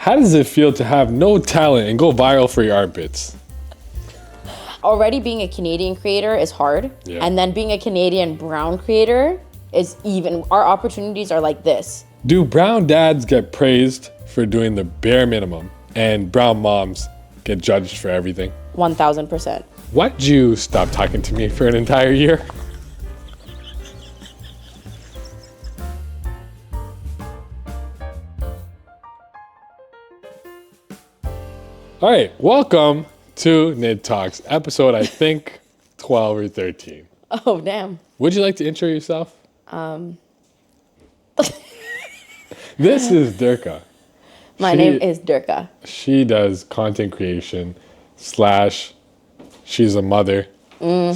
How does it feel to have no talent and go viral for your armpits? Already being a Canadian creator is hard. Yeah. And then being a Canadian brown creator is even, our opportunities are like this. Do brown dads get praised for doing the bare minimum and brown moms get judged for everything? 1000%. Why'd you stop talking to me for an entire year? All right, welcome to NidTalks, episode, I think, 12 or 13. Oh, damn. Would you like to intro yourself? This is Durka. My name is Durka. She does content creation / she's a mother / a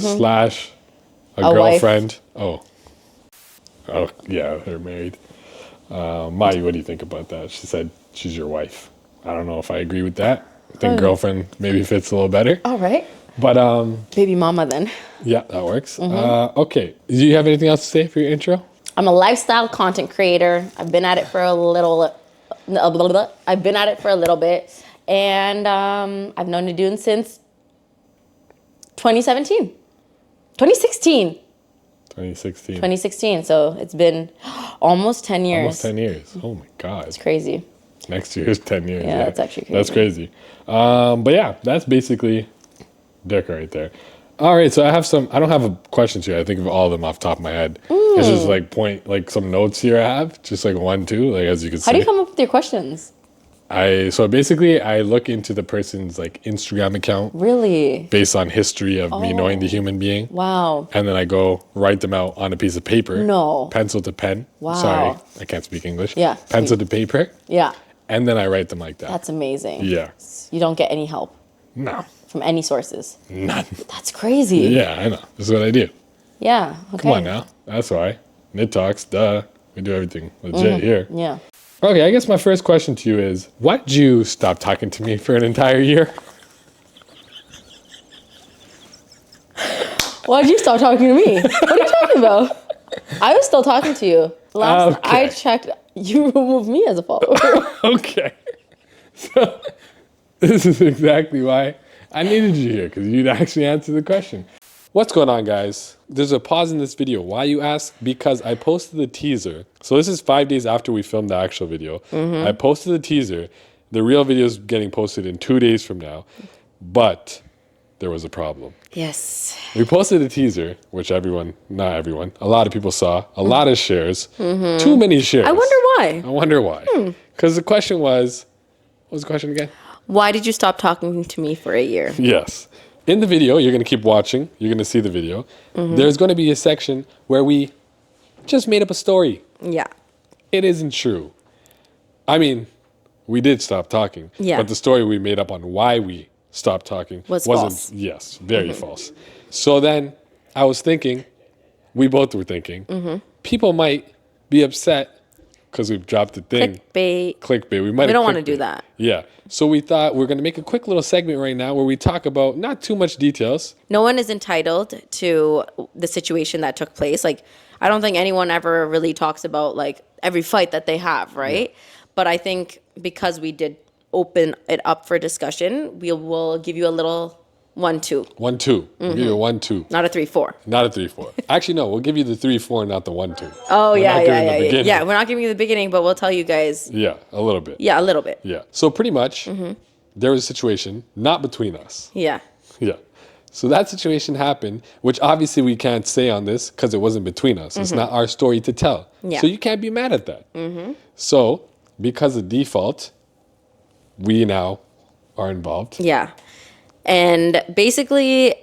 girlfriend. Wife. Oh yeah, they're married. Mayu, what do you think about that? She said she's your wife. I don't know if I agree with that. I think girlfriend maybe fits a little better. All right. But Baby mama then. yeah, that works. Okay. Do you have anything else to say for your intro? I'm a lifestyle content creator. I've been at it for a little bit. And I've known Nadune since 2016. 2016. So it's been almost 10 years. Almost 10 years. Oh my God. It's crazy. Next year is 10 years. Yeah, that's actually crazy. That's crazy. But yeah, that's basically Durka right there. All right, so I don't have questions here. I think of all of them off the top of my head. It's just like some notes here I have, just like 1, 2, like as you can see. How do you come up with your questions? So basically I look into the person's like Instagram account. Really? Based on history of me knowing the human being. Wow. And then I go write them out on a piece of paper. No. Pencil to pen. Wow. Sorry, I can't speak English. Yeah. Pencil to paper. Yeah. And then I write them like that. That's amazing. Yeah. You don't get any help No. from any sources. None. That's crazy. Yeah, I know. This is what I do. Yeah. Okay. Come on now. That's why. NidTalks, duh. We do everything legit here. Yeah. Okay, I guess my first question to you is, why'd you stop talking to me for an entire year? Why'd you stop talking to me? What are you talking about? I was still talking to you. Last I checked, you removed me as a follower. Okay. So this is exactly why I needed you here, because you'd actually answer the question. What's going on, guys? There's a pause in this video. Why, you ask? Because I posted the teaser. So this is 5 days after we filmed the actual video. I posted the teaser. The real video is getting posted in 2 days from now. But there was a problem. Yes. We posted a teaser, which not everyone, a lot of people saw, a lot of shares, too many shares. I wonder why. Because the question was, what was the question again? Why did you stop talking to me for a year? Yes. In the video, you're going to keep watching. You're going to see the video. There's going to be a section where we just made up a story. Yeah. It isn't true. I mean, we did stop talking. Yeah. But the story we made up on why we stopped talking wasn't false. Yes, very false. So then I was thinking, we both were thinking, people might be upset because we've dropped the thing. Clickbait. We don't want to do that. Yeah. So we thought we're going to make a quick little segment right now where we talk about not too much details. No one is entitled to the situation that took place. Like, I don't think anyone ever really talks about like every fight that they have, right? Yeah. But I think because we did open it up for discussion, we will give you a little 1-2. 1-2. We'll give you a 1-2. Not a 3-4. Not a 3-4. Actually, no. We'll give you the 3-4, not the 1-2. Oh, yeah. Yeah, we're not giving you the beginning, but we'll tell you guys. Yeah, a little bit. Yeah, a little bit. Yeah. So pretty much, there was a situation not between us. Yeah. Yeah. So that situation happened, which obviously we can't say on this because it wasn't between us. It's not our story to tell. Yeah. So you can't be mad at that. So because of default, we now are involved. Yeah. And basically,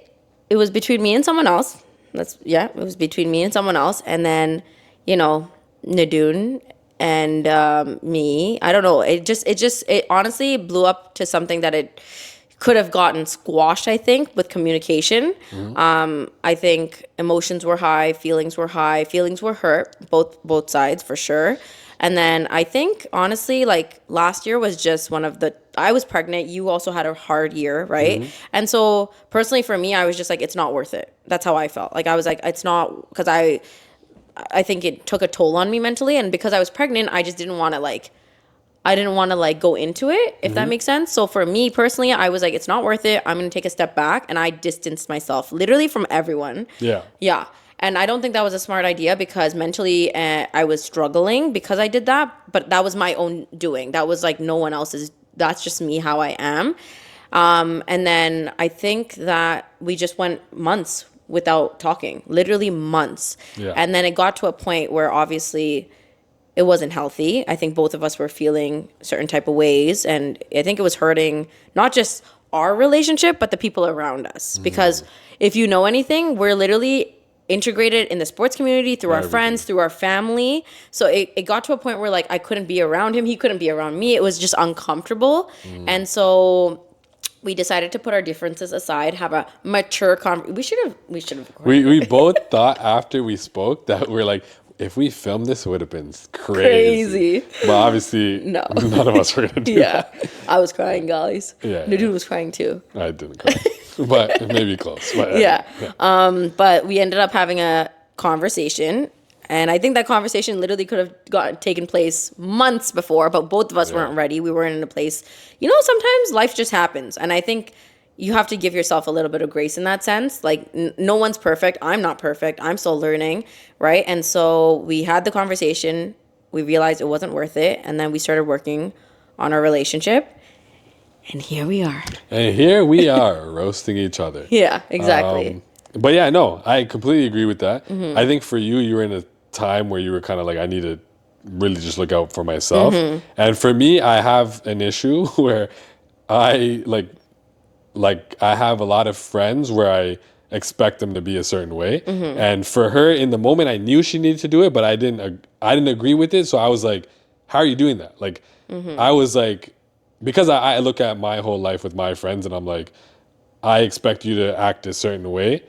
it was between me and someone else. It was between me and someone else. And then, Nadune and me. I don't know. It honestly blew up to something that it could have gotten squashed, I think, with communication. I think emotions were high, feelings were hurt, both sides for sure. And then I think, honestly, like last year was just I was pregnant. You also had a hard year, right? And so personally for me, I was just like, it's not worth it. That's how I felt. Like I was like, it's not, because I think it took a toll on me mentally. And because I was pregnant, I just didn't want to I didn't want to like go into it, if that makes sense. So for me personally, I was like, it's not worth it. I'm going to take a step back, and I distanced myself literally from everyone. Yeah. Yeah. And I don't think that was a smart idea because mentally I was struggling because I did that. But that was my own doing. That was like no one else's. That's just me, how I am. And then I think that we just went months without talking, literally months. Yeah. And then it got to a point where obviously it wasn't healthy. I think both of us were feeling certain type of ways. And I think it was hurting not just our relationship, but the people around us. Because if you know anything, we're literally integrated in the sports community through our friends, through our family. So it got to a point where like I couldn't be around him. He couldn't be around me. It was just uncomfortable. And so we decided to put our differences aside, have a mature conversation. We should have. We both thought after we spoke that we're like, if we filmed this, it would have been crazy. But obviously, No. none of us were going to do that. I was crying, guys. Yeah, The dude was crying too. I didn't cry. But maybe close. But, Yeah. But we ended up having a conversation. And I think that conversation literally could have taken place months before, but both of us weren't ready. We weren't in a place. You know, sometimes life just happens. And I think you have to give yourself a little bit of grace in that sense. Like, no one's perfect. I'm not perfect. I'm still learning, right? And so we had the conversation. We realized it wasn't worth it. And then we started working on our relationship. And here we are. And here we are roasting each other. Yeah, exactly. But yeah, no, I completely agree with that. I think for you were in a time where you were kind of like, I need to really just look out for myself. And for me, I have an issue where I I have a lot of friends where I expect them to be a certain way. And for her, in the moment, I knew she needed to do it, but I didn't agree with it. So I was like, how are you doing that? Like, I was like, because I look at my whole life with my friends and I'm like, I expect you to act a certain way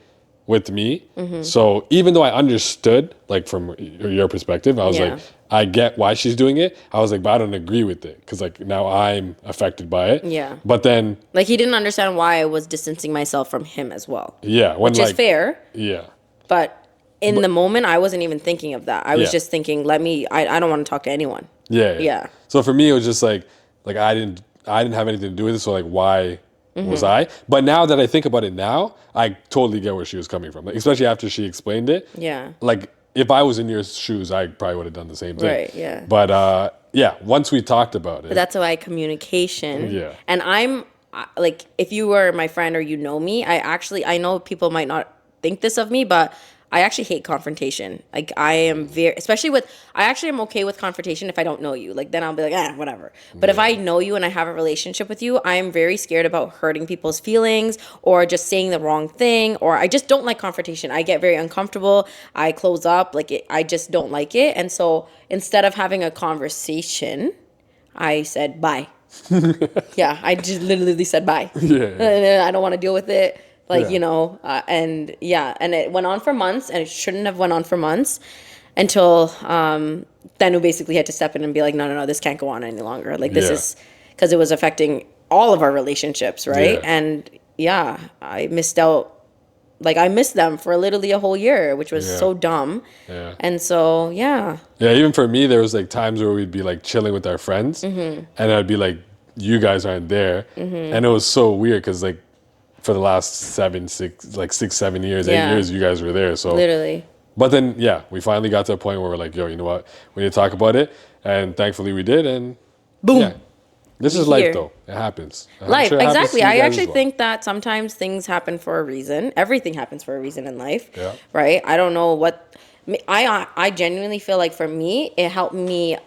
with me. So even though I understood, like from your perspective, I was like, I get why she's doing it. I was like, but I don't agree with it because like now I'm affected by it. Yeah. But then, like, he didn't understand why I was distancing myself from him as well. Yeah. Which is fair. Yeah. But in the moment, I wasn't even thinking of that. I was just thinking, I don't want to talk to anyone. Yeah. So for me, it was just like I didn't have anything to do with it. So like, why was I? But now that I think about it now, I totally get where she was coming from. Like, especially after she explained it. Yeah. Like, if I was in your shoes, I probably would have done the same thing. Right, yeah. But once we talked about it. But that's why communication. Yeah. And I'm, like, if you were my friend or you know me, I know people might not think this of me, but I actually hate confrontation. Like, I am I actually am okay with confrontation if I don't know you. Like, then I'll be like, whatever. But if I know you and I have a relationship with you, I am very scared about hurting people's feelings or just saying the wrong thing, or I just don't like confrontation. I get very uncomfortable. I close up. I just don't like it. And so instead of having a conversation, I said, bye. Yeah, I just literally said bye. Yeah. I don't want to deal with it. And it went on for months, and it shouldn't have went on for months until Thanu basically had to step in and be like, no, this can't go on any longer. Like, this is, because it was affecting all of our relationships, right? Yeah. And I missed out. Like, I missed them for literally a whole year, which was so dumb. Yeah. And so, yeah, even for me, there was like times where we'd be like chilling with our friends, and I'd be like, you guys aren't there. And it was so weird because like, for the last 6, 7 years, 8 years, you guys were there. So literally. But then, we finally got to a point where we're like, yo, you know what? We need to talk about it. And thankfully we did. And boom. Yeah. This is life, though. It happens. Life, exactly. I actually think that sometimes things happen for a reason. Everything happens for a reason in life. Yeah. Right? I don't know what... I genuinely feel like for me, it helped me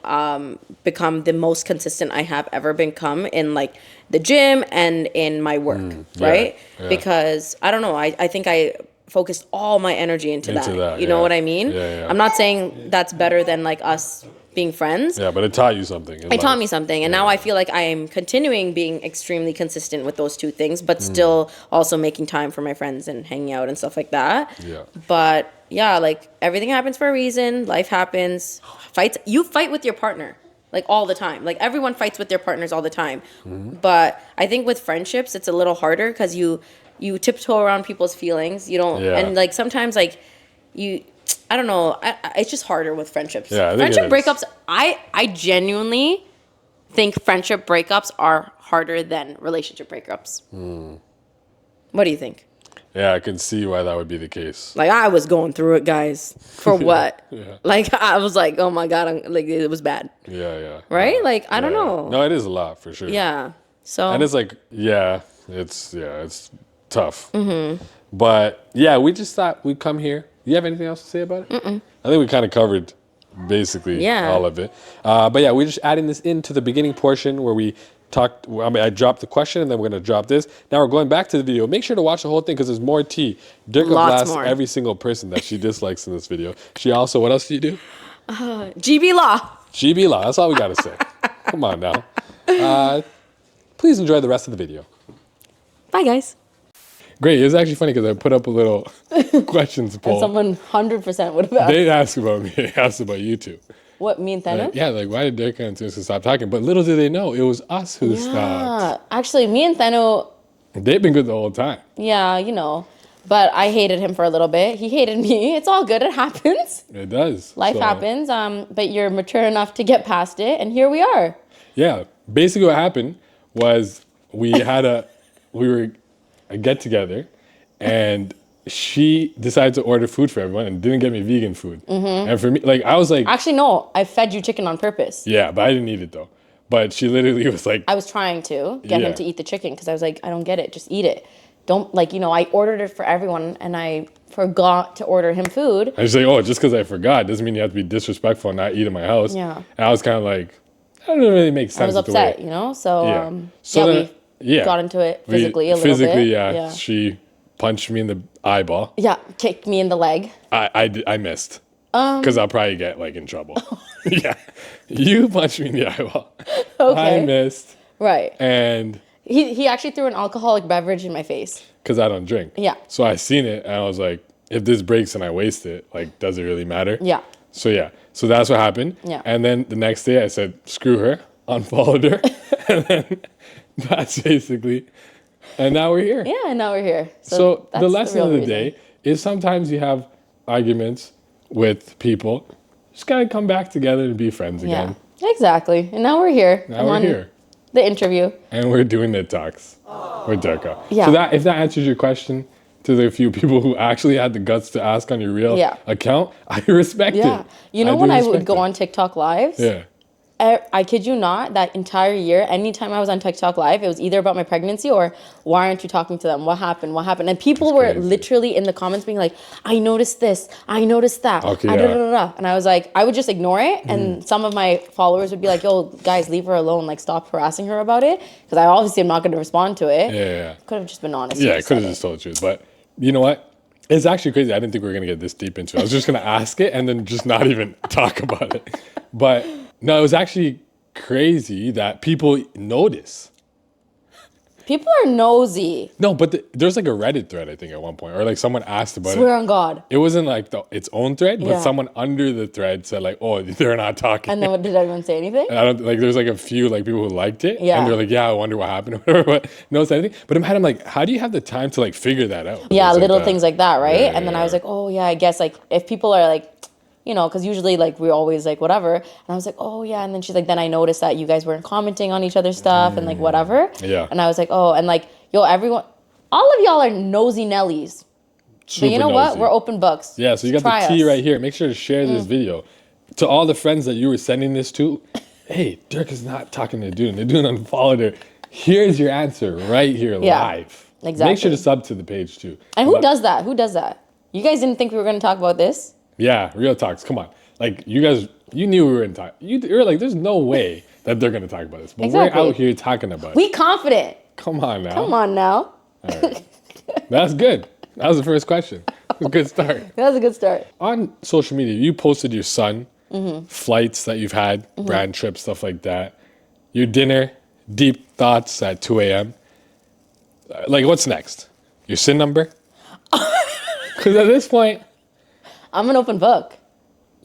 become the most consistent I have ever become in like the gym and in my work, right? Yeah. Because I don't know, I think I focused all my energy into that. You know what I mean? Yeah. I'm not saying that's better than like us being friends. Yeah, but it taught you something. It taught me something. And now I feel like I am continuing being extremely consistent with those two things, but still also making time for my friends and hanging out and stuff like that. Yeah. But yeah, like everything happens for a reason. Life happens. You fight with your partner like all the time. Like everyone fights with their partners all the time. But I think with friendships, it's a little harder because you tiptoe around people's feelings. You don't, and like sometimes like I don't know. It's just harder with friendships. Yeah, friendship breakups. I genuinely think friendship breakups are harder than relationship breakups. What do you think? Yeah, I can see why that would be the case. Like, I was going through it, guys. For what? Yeah. Like, I was like, oh my God, like, it was bad. Yeah. Right? Like, I don't know. No, it is a lot for sure. Yeah. So. And it's like, it's tough. But yeah, we just thought we'd come here. You have anything else to say about it? I think we kind of covered basically all of it. But yeah, we're just adding this into the beginning portion where we talked. I dropped the question and then we're going to drop this. Now we're going back to the video. Make sure to watch the whole thing because there's more tea. Durka blasts more. every single person that she dislikes in this video. She also, what else do you do? GB Law. GB Law. That's all we got to say. Come on now. Please enjoy the rest of the video. Bye, guys. Great. It was actually funny because I put up a little questions poll. And someone 100% would have asked. They didn't ask about me. They asked about you two. What, me and Thanos? Yeah, like why did Durka and Thanuska stop talking? But little did they know, it was us who stopped. Actually, me and Thano, They've been good the whole time. yeah, you know. But I hated him for a little bit. He hated me. It's all good. It happens. It does. Life happens. But you're mature enough to get past it. And here we are. Yeah. Basically what happened was we were a get together and she decided to order food for everyone and didn't get me vegan food. And for me, like, I was like... Actually, no. I fed you chicken on purpose. Yeah, but I didn't eat it, though. But she literally was like... I was trying to get him to eat the chicken because I was like, I don't get it. Just eat it. Don't, like, you know, I ordered it for everyone and I forgot to order him food. I was like, oh, just because I forgot doesn't mean you have to be disrespectful and not eat in my house. Yeah. And I was kind of like, that doesn't really make sense. I was upset, you know? So, we got into it physically a little bit. Physically, yeah. She punched me in the eyeball. Yeah, kicked me in the leg. I missed. Because I'll probably get, like, in trouble. Yeah. You punched me in the eyeball. Okay. I missed. Right. And... He actually threw an alcoholic beverage in my face. Because I don't drink. Yeah. So I seen it, and I was like, if this breaks and I waste it, like, does it really matter? Yeah. So, yeah. So that's what happened. Yeah. And then the next day, I said, screw her, unfollowed her. And then that's basically... And now we're here. Yeah, and now we're here. So the lesson of the day is sometimes you have arguments with people. Just gotta come back together and be friends again. Yeah, exactly. And now we're here. Now we're here. The interview. And we're doing NidTalks with Durka. Yeah. So if that answers your question to the few people who actually had the guts to ask on your real account, I respect it. Yeah. You know when I would go on TikTok lives? Yeah. I kid you not, that entire year, anytime I was on TikTok live, it was either about my pregnancy or why aren't you talking to them? What happened? What happened? And people were literally in the comments being like, I noticed this. I noticed that. Okay, And I was like, I would just ignore it. And some of my followers would be like, yo, guys, leave her alone. Like, stop harassing her about it. Because I obviously am not going to respond to it. Yeah. Could have just been honest. Yeah, I could have just told the truth. But you know what? It's actually crazy. I didn't think we were going to get this deep into it. I was just going to ask it and then just not even talk about it. But no, it was actually crazy that people notice. People are nosy. No, but there's like a Reddit thread, I think, at one point, or like someone asked about it. Swear on God. It wasn't like its own thread, but someone under the thread said like, "Oh, they're not talking." And then did everyone say anything? And I don't like. There's like a few like people who liked it, Yeah. and they're like, "Yeah, I wonder what happened," or whatever. But no one said anything. But I'm like, how do you have the time to like figure that out? Yeah, little like things like that, right? Yeah, and then I was like, oh yeah, I guess like if people are like, you know, because usually like we're always like whatever. And I was like, oh yeah. And then she's like, then I noticed that you guys weren't commenting on each other's stuff and like whatever. Yeah. And I was like, oh, and like, yo, everyone, all of y'all are nosy Nellies. Super but you know nosy. what? We're open books. Yeah, so you got the tea right here. Make sure to share this video. To all the friends that you were sending this to, hey, Durka's not talking to Dune. They're doing unfollowed her. Here's your answer right here live. Exactly. Make sure to sub to the page too. And who does that? Who does that? You guys didn't think we were going to talk about this? Yeah, real talks. Come on. Like, you guys, you knew we were in talk. You were like, there's no way that they're going to talk about this. But we're out here talking about it. We confident. Come on now. Come on now. All right. That's good. That was the first question. It was a good start. That was a good start. On social media, you posted your son, flights that you've had, brand trips, stuff like that. Your dinner, deep thoughts at 2 a.m. Like, what's next? Your SIN number? Because at this point, I'm an open book.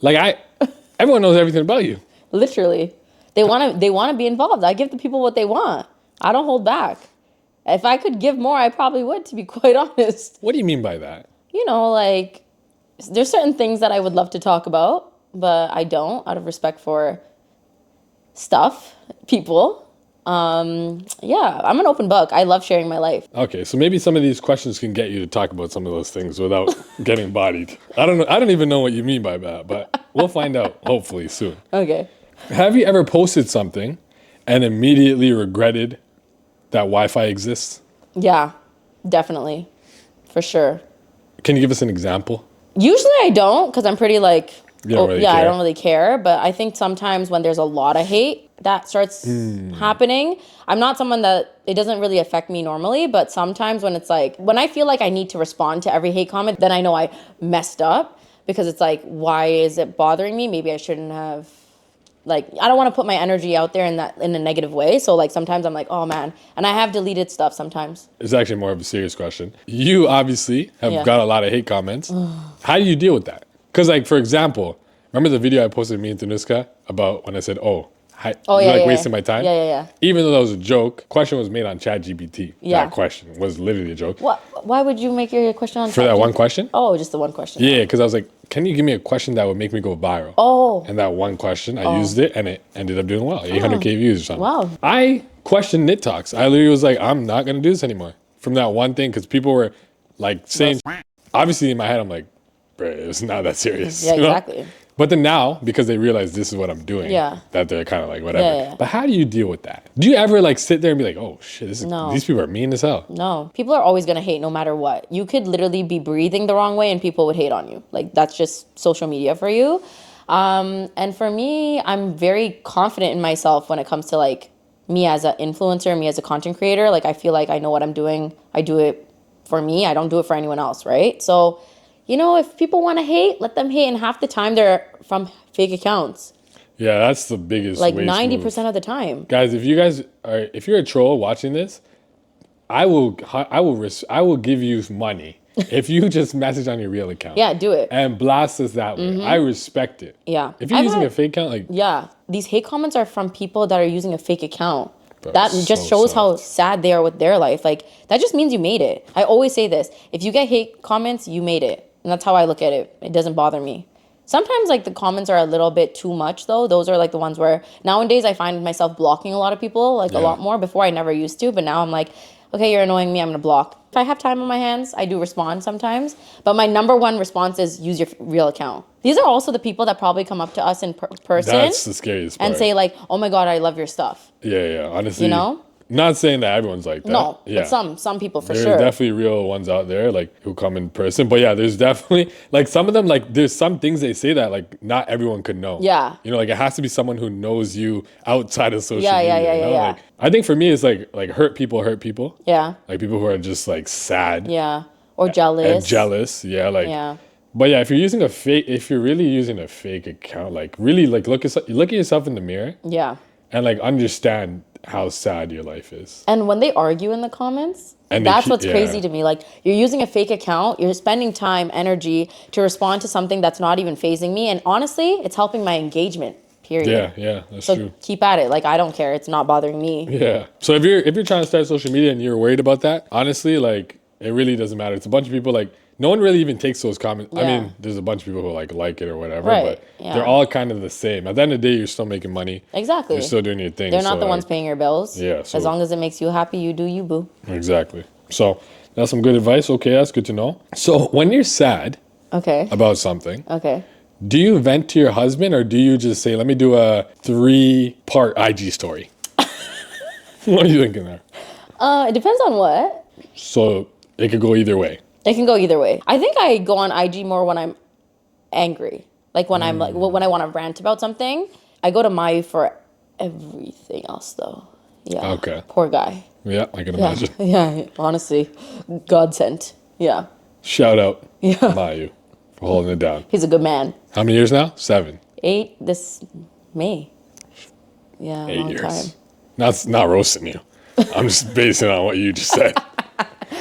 like everyone knows everything about you. Literally. They want to be involved. I give the people what they want. I don't hold back. If I could give more, I probably would, to be quite honest. What do you mean by that? You know, like, there's certain things that I would love to talk about, but I don't, out of respect for stuff, people. Yeah, I'm an open book. I love sharing my life. Okay, so maybe some of these questions can get you to talk about some of those things without getting bodied. I don't know. I don't even know what you mean by that, but we'll find out hopefully soon. Okay. Have you ever posted something and immediately regretted that Wi-Fi exists? Yeah, definitely. For sure. Can you give us an example? Usually I don't, because I'm pretty like, You don't really yeah, care. I don't really care. But I think sometimes when there's a lot of hate that starts happening, I'm not someone that, it doesn't really affect me normally, but sometimes when it's like, when I feel like I need to respond to every hate comment, then I know I messed up, because it's like, why is it bothering me? Maybe I shouldn't have, like, I don't want to put my energy out there in a negative way. So like sometimes I'm like, oh man, and I have deleted stuff sometimes. It's actually more of a serious question. You obviously have Yeah. got a lot of hate comments. How do you deal with that? Because like, for example, remember the video I posted of me and Thanuska about when I said, you're yeah, wasting my time? Yeah. Even though that was a joke, question was made on ChatGPT. Yeah. That question was literally a joke. Why would you make your question on For that one question? Oh, just the one question. Yeah, because I was like, can you give me a question that would make me go viral? Oh. And that one question, I used it and it ended up doing well. 800K views or something. Wow. I questioned NidTalks. I literally was like, I'm not going to do this anymore. From that one thing, because people were like saying, obviously in my head, I'm like, bro, it's not that serious. Yeah, you know? exactly. But then now, because they realize this is what I'm doing, Yeah. that they're kind of like, whatever. Yeah. But how do you deal with that? Do you ever like sit there and be like, oh shit, No. these people are mean as hell? No, people are always going to hate no matter what. You could literally be breathing the wrong way and people would hate on you. Like, that's just social media for you. And for me, I'm very confident in myself when it comes to like me as an influencer, me as a content creator. Like, I feel like I know what I'm doing. I do it for me. I don't do it for anyone else, right? So, you know, if people want to hate, let them hate. And half the time they're from fake accounts. Yeah, that's the biggest Like waste 90% move. of the time. Guys, if you're a troll watching this, I will give you money if you just message on your real account. Yeah, do it. And blast us that way. I respect it. Yeah. If you're I've using had- a fake account, like, Yeah, these hate comments are from people that are using a fake account. Bro, That it's just so shows sad. how sad they are with their life. Like, that just means you made it. I always say this. If you get hate comments, you made it. And that's how I look at it. It doesn't bother me. Sometimes, like, the comments are a little bit too much, though. Those are, like, the ones where nowadays I find myself blocking a lot of people, like, a lot more. Before, I never used to. But now I'm like, okay, you're annoying me. I'm going to block. If I have time on my hands, I do respond sometimes. But my number one response is use your real account. These are also the people that probably come up to us in person that's the scariest part. and say, like, oh, my God, I love your stuff. Yeah, honestly. You know? Not saying that everyone's like that. No, yeah. but some people for There's sure. definitely real ones out there, like, who come in person. But yeah, there's definitely, like, some of them, like, there's some things they say that, like, not everyone could know. Yeah. You know, like, it has to be someone who knows you outside of social Yeah, media. You know? yeah. Like, I think for me, it's like hurt people. Yeah, Like, people who are just, like, sad. yeah. Or jealous. And jealous. Yeah, like. Yeah. But yeah, if you're really using a fake account, like, really, like, look at yourself in the mirror Yeah. and, like, understand how sad your life is. And when they argue in the comments, And that's what's crazy to me. Like, you're using a fake account, you're spending time, energy to respond to something that's not even phasing me. And honestly, it's helping my engagement, period. Yeah, that's So true. keep at it. Like, I don't care. It's not bothering me. Yeah. So if you're trying to start social media and you're worried about that, honestly, like, it really doesn't matter. It's a bunch of people, like, no one really even takes those comments. I Yeah. mean, there's a bunch of people who like it or whatever, Right, but yeah. they're all kind of the same. At the end of the day, you're still making money. Exactly. You're still doing your thing. They're not so, the ones like, paying your bills. Yeah, so- As long as it makes you happy, you do you, boo. Exactly. So that's some good advice. Okay, that's good to know. So when you're sad Okay. about something, Okay. do you vent to your husband or do you just say, let me do a 3-part IG story? What are you thinking there? It depends on what. So it could go either way. It can go either way. I think I go on IG more when I'm angry. Like when I'm like when I want to rant about something. I go to Mayu for everything else though. Yeah. Okay. Poor guy. Yeah, I can Yeah. imagine. Yeah. Honestly, God sent. Yeah. Shout out Yeah. Mayu for holding it down. He's a good man. How many years now? 7. 8 this May. Yeah. 8 long years. time. Not roasting you. I'm just basing on what you just said.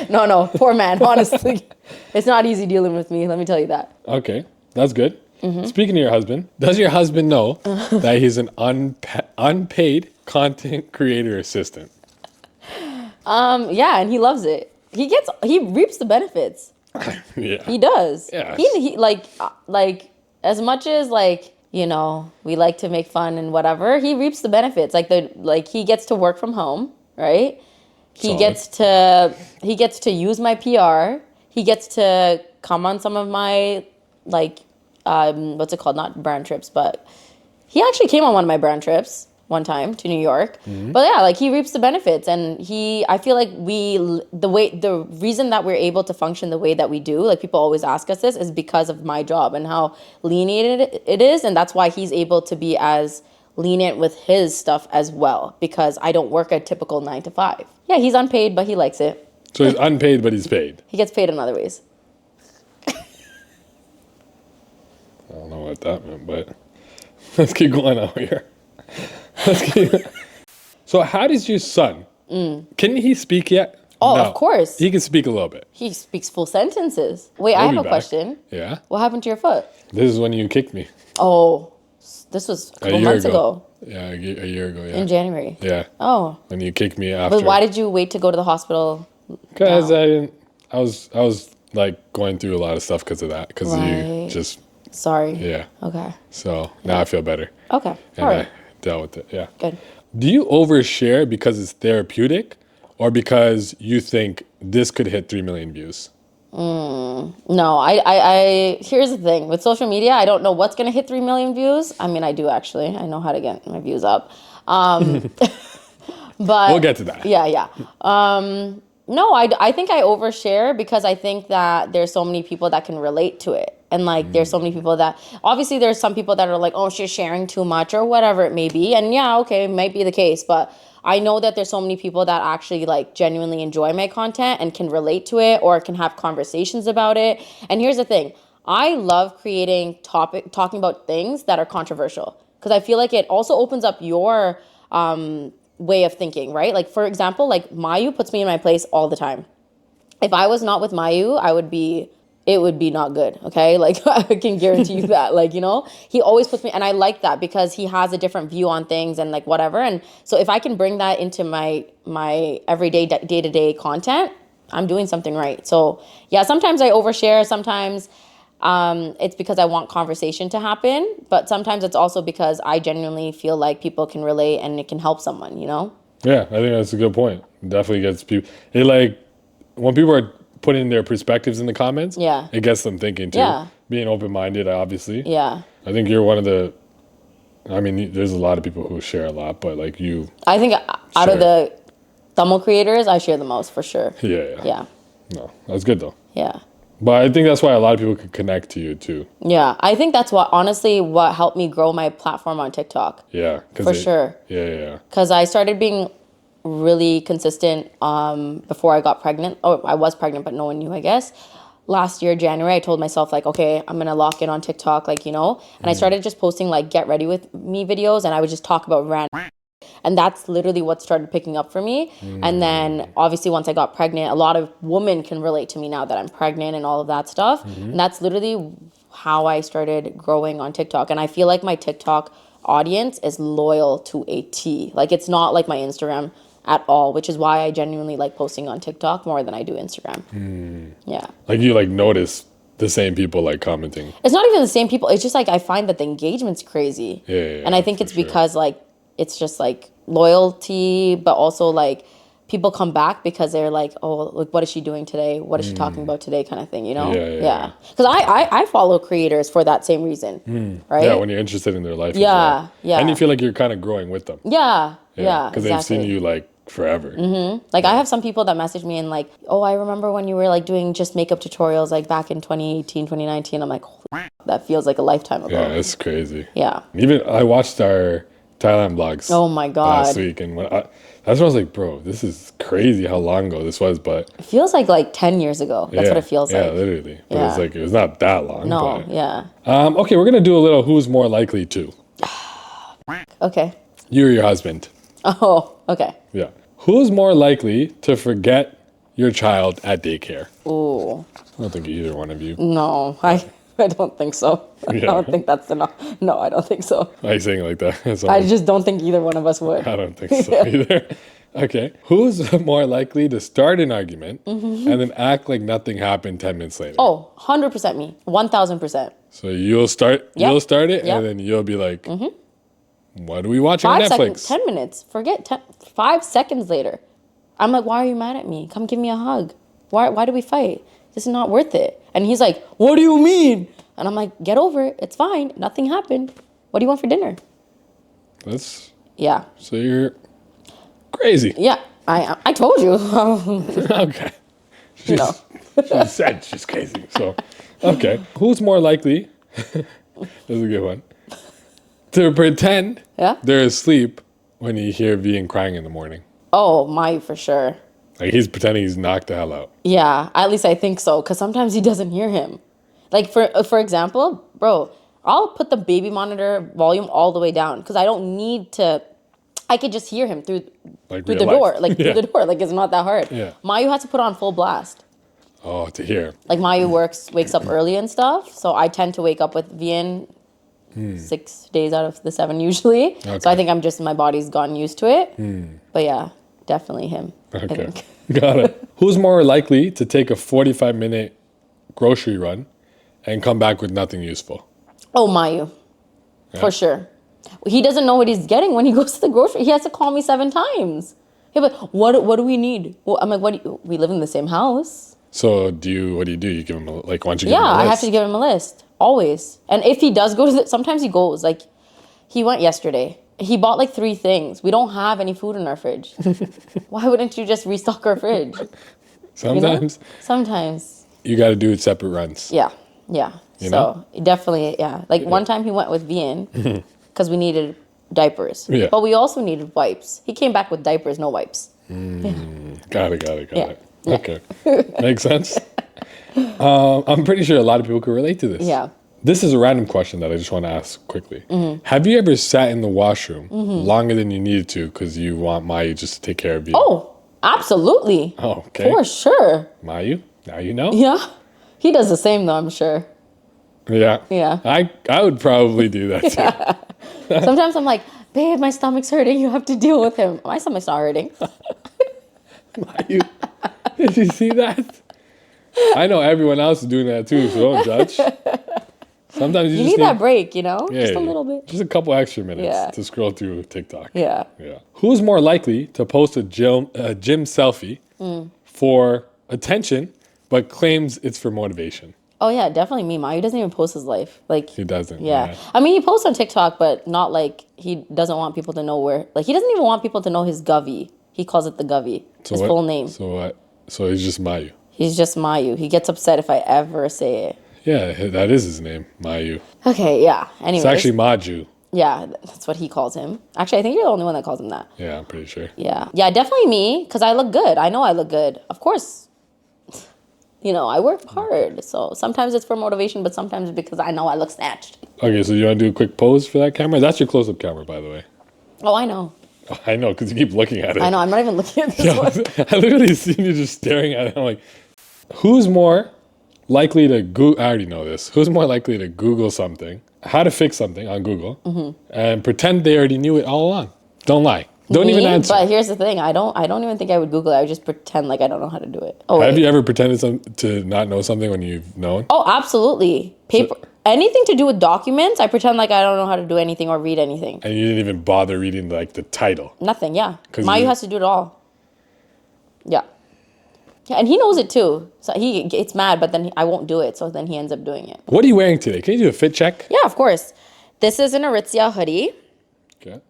No. Poor man. Honestly, it's not easy dealing with me. Let me tell you that. Okay, that's good. Mm-hmm. Speaking of your husband, does your husband know that he's an unpaid content creator assistant? Yeah, and he loves it. He reaps the benefits. Yeah. He does. Yeah. He like as much as like you know, we like to make fun and whatever, he reaps the benefits. Like he gets to work from home, right? He gets to use my PR. He gets to come on some of my like what's it called? Not brand trips, but he actually came on one of my brand trips one time to New York. But yeah, like he reaps the benefits, and I feel like the reason that we're able to function the way that we do, like people always ask us this, is because of my job and how lenient it is, and that's why he's able to be as lenient with his stuff as well, because I don't work a typical 9 to 5. Yeah, he's unpaid, but he likes it. So he's unpaid, but he's paid. He gets paid in other ways. I don't know what that meant, but let's keep going out here. So how does your son, can he speak yet? Oh, No. of course. He can speak a little bit. He speaks full sentences. Wait, I He'll have be a back. question. Yeah? What happened to your foot? This is when you kicked me. Oh, this was a couple months ago. Yeah, a year ago, yeah. In January. Yeah. Oh. When you kicked me after. But why did you wait to go to the hospital? Because now? I was like going through a lot of stuff because of that. Because you Right. just, Sorry. yeah. Okay. So now I feel better. Okay. And All right. I dealt with it, yeah. Good. Do you overshare because it's therapeutic or because you think this could hit 3 million views? No, I here's the thing. With social media, I don't know what's going to hit 3 million views. I mean, I do actually. I know how to get my views up. But We'll get to that. Yeah. No, I think I overshare because I think that there's so many people that can relate to it. And like, there's so many people that, obviously there's some people that are like, oh, she's sharing too much or whatever it may be. And yeah, okay, it might be the case. But I know that there's so many people that actually like genuinely enjoy my content and can relate to it or can have conversations about it. And here's the thing. I love talking about things that are controversial because I feel like it also opens up your way of thinking, right? Like, for example, like Mayu puts me in my place all the time. If I was not with Mayu, it would be not good, okay? Like, I can guarantee you that. Like, you know, he always puts me, and I like that because he has a different view on things and like whatever. And so if I can bring that into my everyday, day-to-day content, I'm doing something right. So yeah, sometimes I overshare. Sometimes it's because I want conversation to happen. But sometimes it's also because I genuinely feel like people can relate and it can help someone, you know? Yeah, I think that's a good point. Definitely gets people. It like, when people are putting their perspectives in the comments, Yeah. it gets them thinking too. Yeah. Being open-minded, obviously. Yeah. I think you're one of the, I mean, there's a lot of people who share a lot, but like you. I think out of Sure. the Thumbnail creators, I share the most for sure. Yeah. Yeah. No, that's good though. Yeah. But I think that's why a lot of people can connect to you too. Yeah. I think that's what helped me grow my platform on TikTok. Yeah. For sure. Yeah. Because I started being really consistent before I got pregnant. Oh, I was pregnant, but no one knew, I guess. Last year, January, I told myself like, okay, I'm going to lock in on TikTok, like, you know, and I started just posting like get ready with me videos, and I would just talk about random. And that's literally what started picking up for me. And then obviously once I got pregnant, a lot of women can relate to me now that I'm pregnant and all of that stuff. And that's literally how I started growing on TikTok. And I feel like my TikTok audience is loyal to a T. Like, it's not like my Instagram at all, which is why I genuinely like posting on TikTok more than I do Instagram. Yeah. Like you like notice the same people like commenting. It's not even the same people. It's just like I find that the engagement's crazy. Yeah, and I think it's because like it's just like loyalty, but also like people come back because they're like, oh, like what is she doing today? What is she talking about today? Kind of thing, you know? Yeah. Because I follow creators for that same reason, right? Yeah, when you're interested in their life. as Yeah, well. yeah. And you feel like you're kind of growing with them. Yeah. Because Exactly. they've seen you like forever. Like I have some people that message me and like, oh, I remember when you were like doing just makeup tutorials like back in 2018, 2019. I'm like, holy, that feels like a lifetime ago. Yeah, it's crazy. Yeah. Even I watched our Thailand vlogs. Oh my God. Last week, and that's when I was like, bro, this is crazy how long ago this was. But It feels like 10 years ago. That's what it feels like. Yeah, literally. But Yeah. it's like it was not that long. No, but, yeah. Okay, we're gonna do a little who's more likely to. Okay. You or your husband. Oh, okay. Yeah. Who's more likely to forget your child at daycare? Ooh. I don't think either one of you. No, I don't think so. I Yeah. don't think that's enough. No, I don't think so. Why are you saying it like that? I just don't think either one of us would. I don't think so either. Okay. Who's more likely to start an argument and then act like nothing happened 10 minutes later? Oh, 100% me. 1,000%. So you'll start it, Yep. and then you'll be like, what are we watching on 5 Netflix? seconds, 10 minutes. 5 seconds later. I'm like, why are you mad at me? Come give me a hug. Why do we fight? This is not worth it. And he's like, what do you mean? And I'm like, get over it. It's fine. Nothing happened. What do you want for dinner? So you're crazy. Yeah, I told you. Okay. You know. She said she's crazy. So, okay. Who's more likely, this is a good one, to pretend they're asleep when you hear Vian crying in the morning? Oh, Mayu for sure. Like he's pretending he's knocked the hell out. Yeah, at least I think so. Because sometimes he doesn't hear him. Like, for example, bro, I'll put the baby monitor volume all the way down. Because I don't need to... I could just hear him through the door. Like, through the door. Like, it's not that hard. Yeah. Mayu has to put on full blast. Oh, to hear. Like, Mayu wakes up early and stuff. So I tend to wake up with Vian 6 days out of the 7 usually. Okay. So I think my body's gotten used to it. But yeah, definitely him. Okay. Got it. Who's more likely to take a 45-minute grocery run and come back with nothing useful? Oh, Mayu. Yeah. For sure. He doesn't know what he's getting when he goes to the grocery. He has to call me 7 times. He'll be like, what do we need? Well, I'm like, we live in the same house. So what do you do? You give him once you give him a list? Yeah, I have to give him a list. Always. And if he does go sometimes he goes. Like, he went yesterday. He bought like 3 things. We don't have any food in our fridge. Why wouldn't you just restock our fridge? Sometimes. You know? Sometimes. You got to do it separate runs. Yeah. So definitely, yeah. Like one time he went with Vian because we needed diapers. Yeah. But we also needed wipes. He came back with diapers, no wipes. Got it. Okay. Makes sense. I'm pretty sure a lot of people could relate to this. Yeah. This is a random question that I just want to ask quickly. Have you ever sat in the washroom longer than you needed to because you want Mayu just to take care of you? Oh, absolutely. Oh, okay. For sure. Mayu, now you know? Yeah. He does the same though, I'm sure. Yeah. Yeah. I would probably do that too. Sometimes I'm like, babe, my stomach's hurting. You have to deal with him. My stomach's not hurting. Mayu, did you see that? I know everyone else is doing that too, so don't judge. Sometimes you just need that break, you know? Yeah, just a little bit. Just a couple extra minutes to scroll through TikTok. Yeah. Who's more likely to post a gym selfie for attention, but claims it's for motivation? Oh yeah, definitely me. Mayu doesn't even post his life. Like he doesn't. Yeah. I mean, he posts on TikTok, but not like he doesn't want people to know where. Like he doesn't even want people to know his govy. He calls it the govy. His full name. So what? So he's just Mayu. He's just Mayu. He gets upset if I ever say it. Yeah, that is his name, Mayu. Okay, yeah. Anyway, it's actually Maju. Yeah, that's what he calls him. Actually, I think you're the only one that calls him that. Yeah, I'm pretty sure. Yeah, definitely me, because I look good. I know I look good. Of course. You know, I work hard. So sometimes it's for motivation, but sometimes because I know I look snatched. Okay, so you want to do a quick pose for that camera? That's your close-up camera, by the way. Oh, I know. I know, because you keep looking at it. I know, I'm not even looking at this one. I literally seen you just staring at it. I'm like, who's more likely to Google? I already know this. Who's more likely to Google something, how to fix something on Google, and pretend they already knew it all along? Don't lie. Don't even answer. But here's the thing. I don't even think I would Google it. I would just pretend like I don't know how to do it. Oh, have you ever pretended to not know something when you've known? Oh, absolutely. Anything to do with documents, I pretend like I don't know how to do anything or read anything. And you didn't even bother reading like the title? Nothing, yeah. Mayu has to do it all. Yeah. And he knows it too. So he gets mad, but then I won't do it. So then he ends up doing it. What are you wearing today? Can you do a fit check? Yeah, of course. This is an Aritzia hoodie. Okay.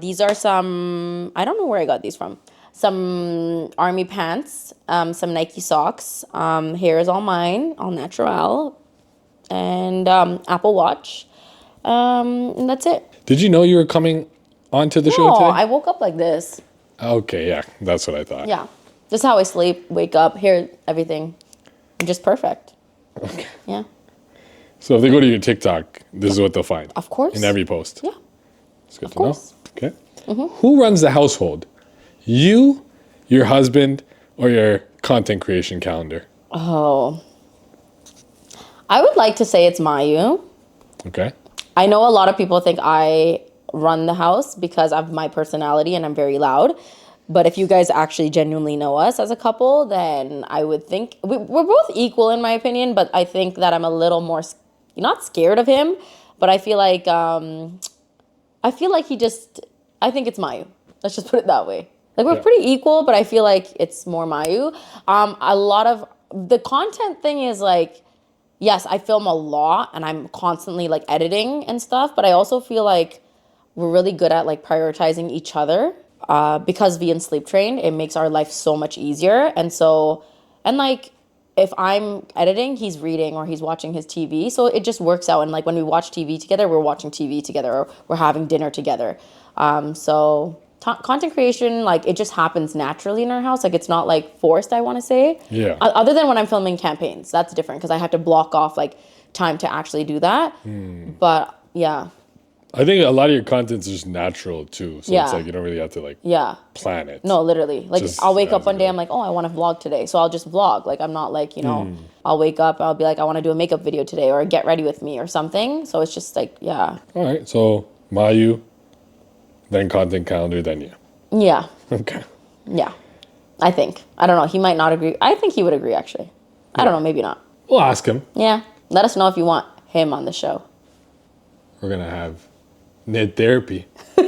These are some, I don't know where I got these from. Some army pants, some Nike socks. Hair is all mine, all natural. And Apple Watch. And that's it. Did you know you were coming onto the show today? No, I woke up like this. Okay, yeah. That's what I thought. Yeah. This is how I sleep, wake up, hair, everything. I'm just perfect. Okay. Yeah. So if they go to your TikTok, this is what they'll find. Of course. In every post. Yeah. It's good to know. Okay. Who runs the household? You, your husband, or your content creation calendar? Oh. I would like to say it's Mayu. Okay. I know a lot of people think I run the house because of my personality and I'm very loud. But if you guys actually genuinely know us as a couple, then I would think we're both equal in my opinion. But I think that I'm a little more not scared of him, but I feel like he just. I think it's Mayu. Let's just put it that way. Like we're pretty equal, but I feel like it's more Mayu. A lot of the content thing is like, yes, I film a lot and I'm constantly like editing and stuff, but I also feel like we're really good at like prioritizing each other. Because being sleep trained, it makes our life so much easier. And like if I'm editing, he's reading or he's watching his TV. So it just works out. And like when we watch TV together, we're watching TV together or we're having dinner together. Content creation, like it just happens naturally in our house. Like it's not like forced, I want to say. Yeah. Other than when I'm filming campaigns, that's different because I have to block off like time to actually do that. But yeah. I think a lot of your content's just natural too. So it's like you don't really have to like plan it. No, literally. Like Just I'll wake up as one it day, goes. I'm like, oh, I want to vlog today. So I'll just vlog. Like I'm not like, I'll wake up, I'll be like, I want to do a makeup video today or get ready with me or something. So it's just like, All right. So Mayu, then content calendar, then you. Yeah. Okay. Yeah. I think. I don't know. He might not agree. I think he would agree actually. I don't know. Maybe not. We'll ask him. Yeah. Let us know if you want him on the show. We're going to have Nid therapy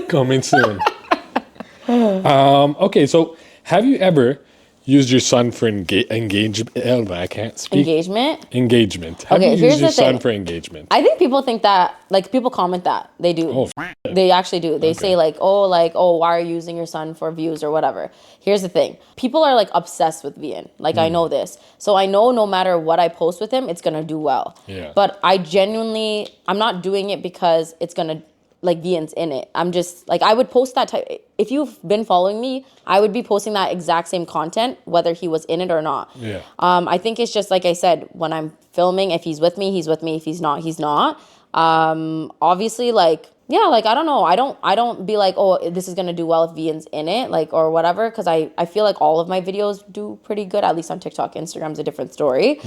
coming soon. Okay, so have you ever used your son for engagement? I can't speak. Engagement. Have you used your son for engagement? I think people think that, like, people comment that. They do. Oh, they actually do. They say, like, oh, why are you using your son for views or whatever? Here's the thing. People are, like, obsessed with Vian. Like, I know this. So I know no matter what I post with him, it's going to do well. Yeah. But I'm not doing it because it's going to, like, Vian's in it. I'm just, like, I would post that type. If you've been following me, I would be posting that exact same content, whether he was in it or not. Yeah. I think it's just, like I said, when I'm filming, if he's with me, he's with me. If he's not, he's not. Obviously, like, yeah, like, I don't know. I don't be like, oh, this is going to do well if Vian's in it, like, or whatever. Because I feel like all of my videos do pretty good, at least on TikTok. Instagram's a different story.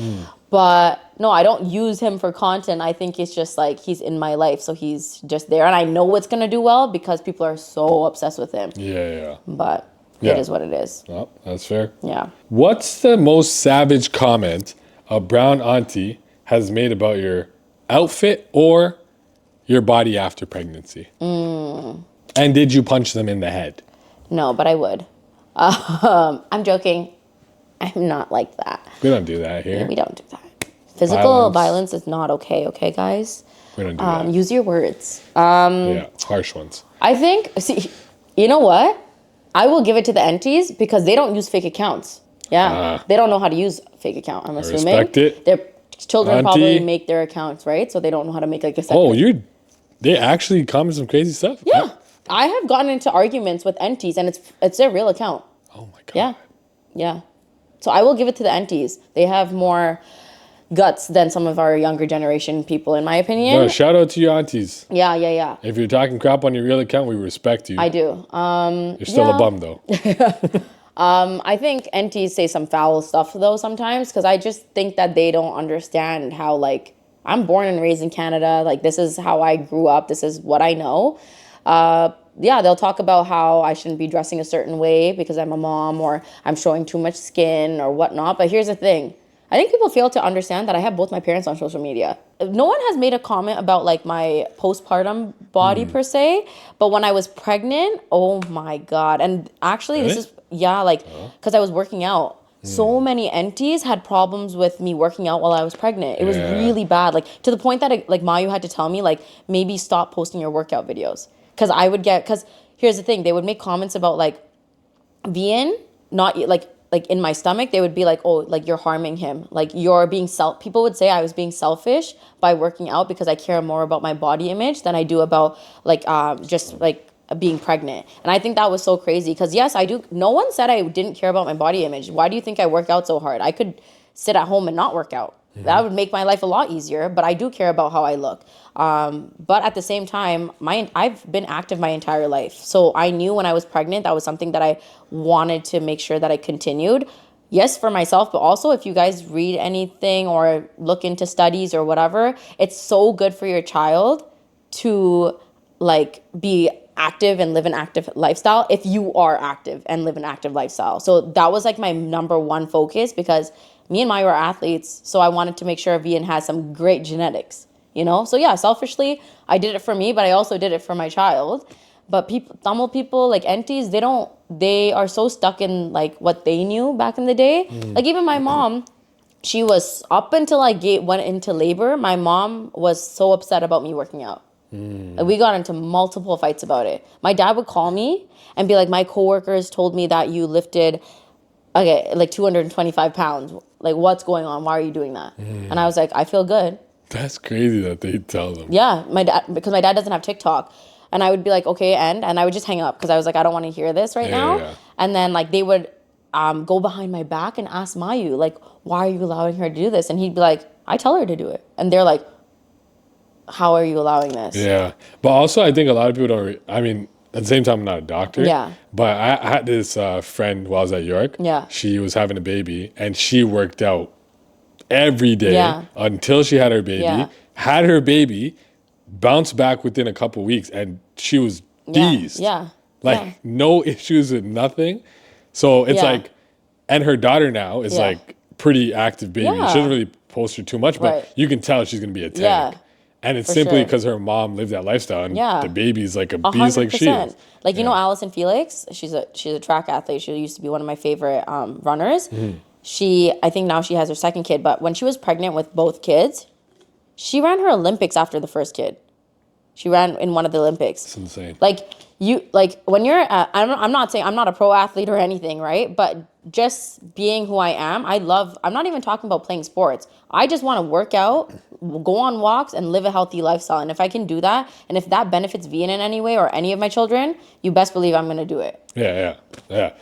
But no, I don't use him for content. I think it's just like he's in my life. So he's just there. And I know it's going to do well because people are so obsessed with him. Yeah. But it is what it is. Oh, that's fair. Yeah. What's the most savage comment a brown auntie has made about your outfit or your body after pregnancy? And did you punch them in the head? No, but I would. I'm joking. I'm not like that. We don't do that here. We don't do that. Physical violence is not okay, guys? We don't do that. Use your words. Yeah, harsh ones. I think, see, you know what? I will give it to the Aunties because they don't use fake accounts. Yeah. They don't know how to use fake account, I'm assuming. Respect it. Their children Auntie. Probably make their accounts, right? So they don't know how to make like a second. They actually comment some crazy stuff? Yeah. I have gotten into arguments with Aunties and it's their real account. Oh my God. Yeah. So I will give it to the Aunties. They have more guts than some of our younger generation people, in my opinion. No, shout out to your aunties. Yeah. If you're talking crap on your real account, we respect you. I do. You're still a bum though. I think Aunties say some foul stuff though sometimes because I just think that they don't understand how, like, I'm born and raised in Canada. Like, this is how I grew up. This is what I know. They'll talk about how I shouldn't be dressing a certain way because I'm a mom or I'm showing too much skin or whatnot. But here's the thing. I think people fail to understand that I have both my parents on social media. No one has made a comment about, like, my postpartum body per se. But when I was pregnant, oh my God. And actually, Really? this is, because I was working out. So many Aunties had problems with me working out while I was pregnant. It was really bad. Like, to the point that, Mayu had to tell me, like, maybe stop posting your workout videos. Because here's the thing. They would make comments about, like, Vian, not, like in my stomach, they would be like, oh, like, you're harming him. Like, you're being people would say I was being selfish by working out because I care more about my body image than I do about, like, just, like, being pregnant. And I think that was so crazy because, yes, I do. No one said I didn't care about my body image. Why do you think I work out so hard? I could sit at home and not work out. That would make my life a lot easier, but I do care about how I look. But at the same time, I've been active my entire life. So I knew when I was pregnant, that was something that I wanted to make sure that I continued. Yes, for myself, but also if you guys read anything or look into studies or whatever, it's so good for your child to, like, be active and live an active lifestyle if you are active and live an active lifestyle. So that was like my number one focus, because me and Mayu are athletes. So I wanted to make sure Vian has some great genetics, you know? So yeah, selfishly, I did it for me, but I also did it for my child. But Tamil people, like Aunties, they are so stuck in like what they knew back in the day. Like even my mom, she was, up until I went into labor, my mom was so upset about me working out. Like we got into multiple fights about it. My dad would call me and be like, my coworkers told me that you lifted, okay, like 225 pounds. Like, what's going on? Why are you doing that? And I was like, I feel good. That's crazy that they tell them. Yeah, because my dad doesn't have TikTok. And I would be like, okay, and I would just hang up because I was like, I don't want to hear this right now. Yeah. And then like they would go behind my back and ask Mayu, like, why are you allowing her to do this? And he'd be like, I tell her to do it. And they're like, how are you allowing this? Yeah. But also I think a lot of people don't, I mean, at the same time, I'm not a doctor. Yeah. But I had this friend while I was at York. Yeah. She was having a baby and she worked out every day until she had her baby, had her baby, bounced back within a couple weeks, and she was beast. Yeah. Like no issues with nothing. So it's like, and her daughter now is like pretty active baby. She doesn't really post her too much, but you can tell she's going to be a tank. Yeah. And it's simply because her mom lived that lifestyle, and the baby's like a beast 100%. Like she is. Like, you know, Allison Felix, she's a track athlete. She used to be one of my favorite runners. I think now she has her second kid, but when she was pregnant with both kids, she ran her Olympics after the first kid. She ran in one of the Olympics. It's insane. Like when you're, I'm not saying I'm not a pro athlete or anything, right? But just being who I am, I'm not even talking about playing sports. I just want to work out, go on walks, and live a healthy lifestyle. And if I can do that, and if that benefits Vian in any way or any of my children, you best believe I'm going to do it. Yeah.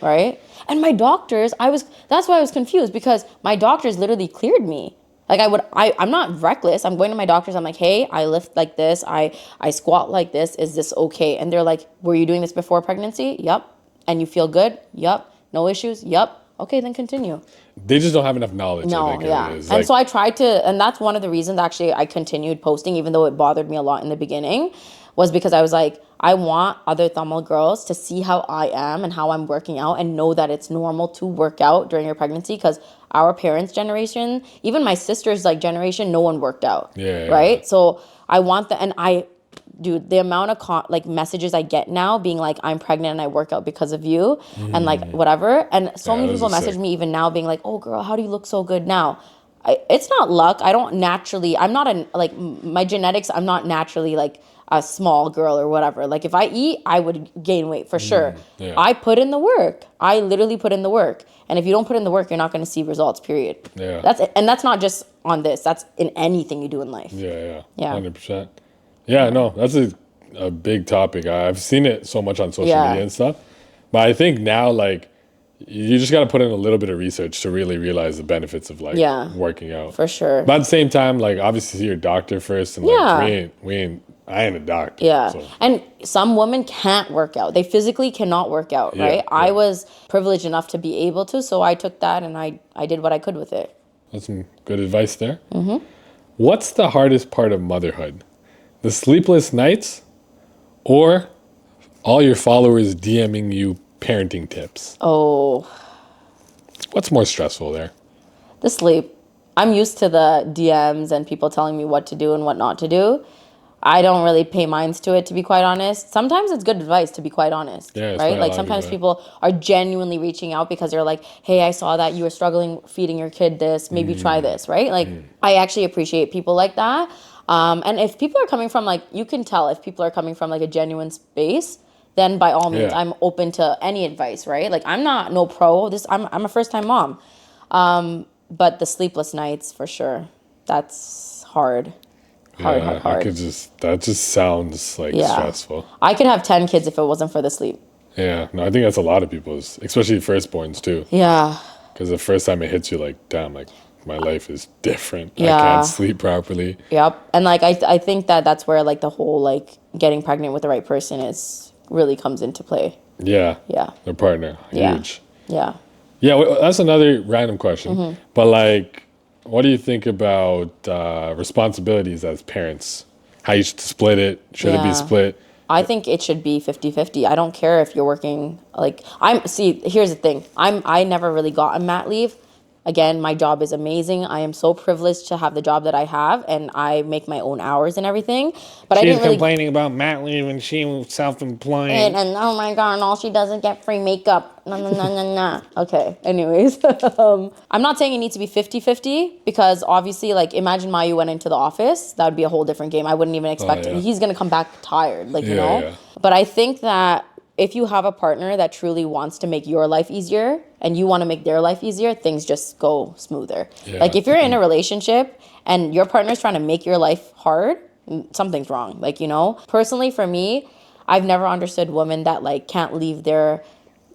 Right? And my doctors, that's why I was confused, because my doctors literally cleared me. Like I'm not reckless. I'm going to my doctors. I'm like, hey, I lift like this. I squat like this. Is this okay? And they're like, were you doing this before pregnancy? Yep. And you feel good? Yep. No issues? Yep. Okay, then continue. They just don't have enough knowledge. No, I think yeah. it is. And so I tried to, and that's one of the reasons actually I continued posting, even though it bothered me a lot in the beginning, was because I was like, I want other Tamil girls to see how I am and how I'm working out and know that it's normal to work out during your pregnancy, because our parents' generation, even my sister's like generation, no one worked out. Yeah. Right? So I want and dude, the amount of messages I get now being like, I'm pregnant and I work out because of you and like whatever. And so many people message me even now being like, oh girl, how do you look so good now? It's not luck. I'm not my genetics, I'm not naturally like a small girl or whatever. Like if I eat, I would gain weight for sure. Yeah. I put in the work. I literally put in the work. And if you don't put in the work, you're not going to see results, period. Yeah. That's not just on this. That's in anything you do in life. Yeah. 100%. Yeah, no, that's a big topic. I've seen it so much on social media and stuff. But I think now, like, you just got to put in a little bit of research to really realize the benefits of, like, working out. For sure. But at the same time, like, obviously see your doctor first. And, like, I ain't a doctor. Yeah. So. And some women can't work out. They physically cannot work out, right? Yeah. I was privileged enough to be able to, so I took that and I did what I could with it. That's some good advice there. What's the hardest part of motherhood? The sleepless nights or all your followers DMing you parenting tips? Oh. What's more stressful there? The sleep. I'm used to the DMs and people telling me what to do and what not to do. I don't really pay minds to it, to be quite honest. Sometimes it's good advice, to be quite honest. Yeah, right? Like sometimes people are genuinely reaching out because they're like, hey, I saw that you were struggling feeding your kid this. Maybe try this, right? Like I actually appreciate people like that. And if people are coming from like, you can tell if people are coming from like a genuine space, then by all means, I'm open to any advice, right? Like I'm not no pro. I'm a first time mom. But the sleepless nights for sure. That's hard. Hard. That just sounds like stressful. I could have 10 kids if it wasn't for the sleep. Yeah, no, I think that's a lot of people's, especially firstborns too. Yeah. Because the first time it hits you, like, damn, like my life is different. Yeah. I can't sleep properly. Yep. And like I think that's where like the whole like getting pregnant with the right person really comes into play. Yeah. Yeah. Their partner. Huge. Yeah. Yeah, that's another random question. But like, what do you think about responsibilities as parents? How you should split it? Should it be split I think it should be 50-50. I don't care if you're working, like, here's the thing. I never really got a mat leave. Again, my job is amazing. I am so privileged to have the job that I have, and I make my own hours and everything. But I didn't really complaining about mat leave and she was self-employed. and oh my god, and all she does is get free makeup. No. Okay, anyways. I'm not saying it needs to be 50-50 because obviously, like, imagine Mayu went into the office. That would be a whole different game. I wouldn't even expect it. He's going to come back tired, like, you know? Yeah. But I think that if you have a partner that truly wants to make your life easier and you want to make their life easier, things just go smoother. Yeah. Like, if you're in a relationship and your partner's trying to make your life hard, something's wrong. Like, you know, personally for me, I've never understood women that, like, can't leave their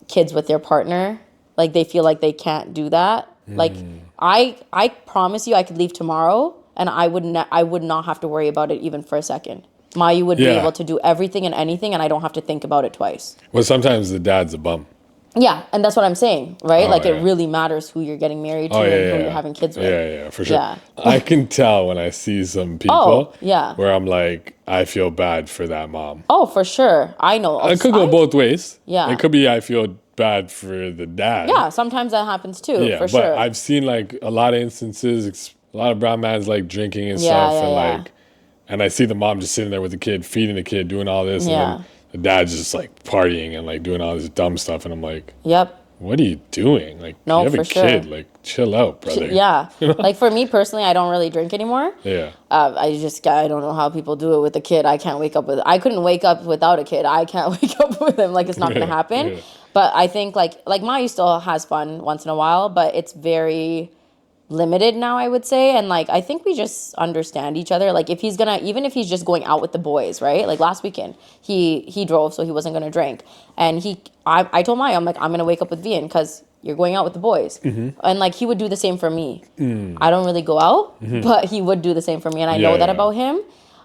kids with their partner. Like, they feel like they can't do that. Like, I promise you I could leave tomorrow and I would not have to worry about it even for a second. Mayu would be able to do everything and anything, and I don't have to think about it twice. Well, sometimes the dad's a bum. Yeah, and that's what I'm saying, right? It really matters who you're getting married to and who you're having kids with. Yeah, for sure. Yeah. I can tell when I see some people where I'm like, I feel bad for that mom. Oh, for sure. I know. It could go both ways. Yeah. It could be I feel bad for the dad. Yeah, sometimes that happens too, for sure. But I've seen, like, a lot of instances, a lot of brown mans, like, drinking and stuff, and like... And I see the mom just sitting there with the kid, feeding the kid, doing all this. And then the dad's just, like, partying and, like, doing all this dumb stuff. And I'm like, what are you doing? Like, you have a kid. Like, chill out, brother. Yeah. Like, for me personally, I don't really drink anymore. Yeah. I don't know how people do it with a kid. I couldn't wake up without a kid. I can't wake up with him. Like, it's not going to happen. Yeah. But I think, like Mayu still has fun once in a while, but it's very limited now, I would say. And, like, I think we just understand each other. Like, if he's even if he's just going out with the boys, right? Like, last weekend he drove, so he wasn't gonna drink, and I told Maya, I'm like, I'm gonna wake up with Vian because you're going out with the boys. And, like, he would do the same for me. I don't really go out, but he would do the same for me, and I know that about him.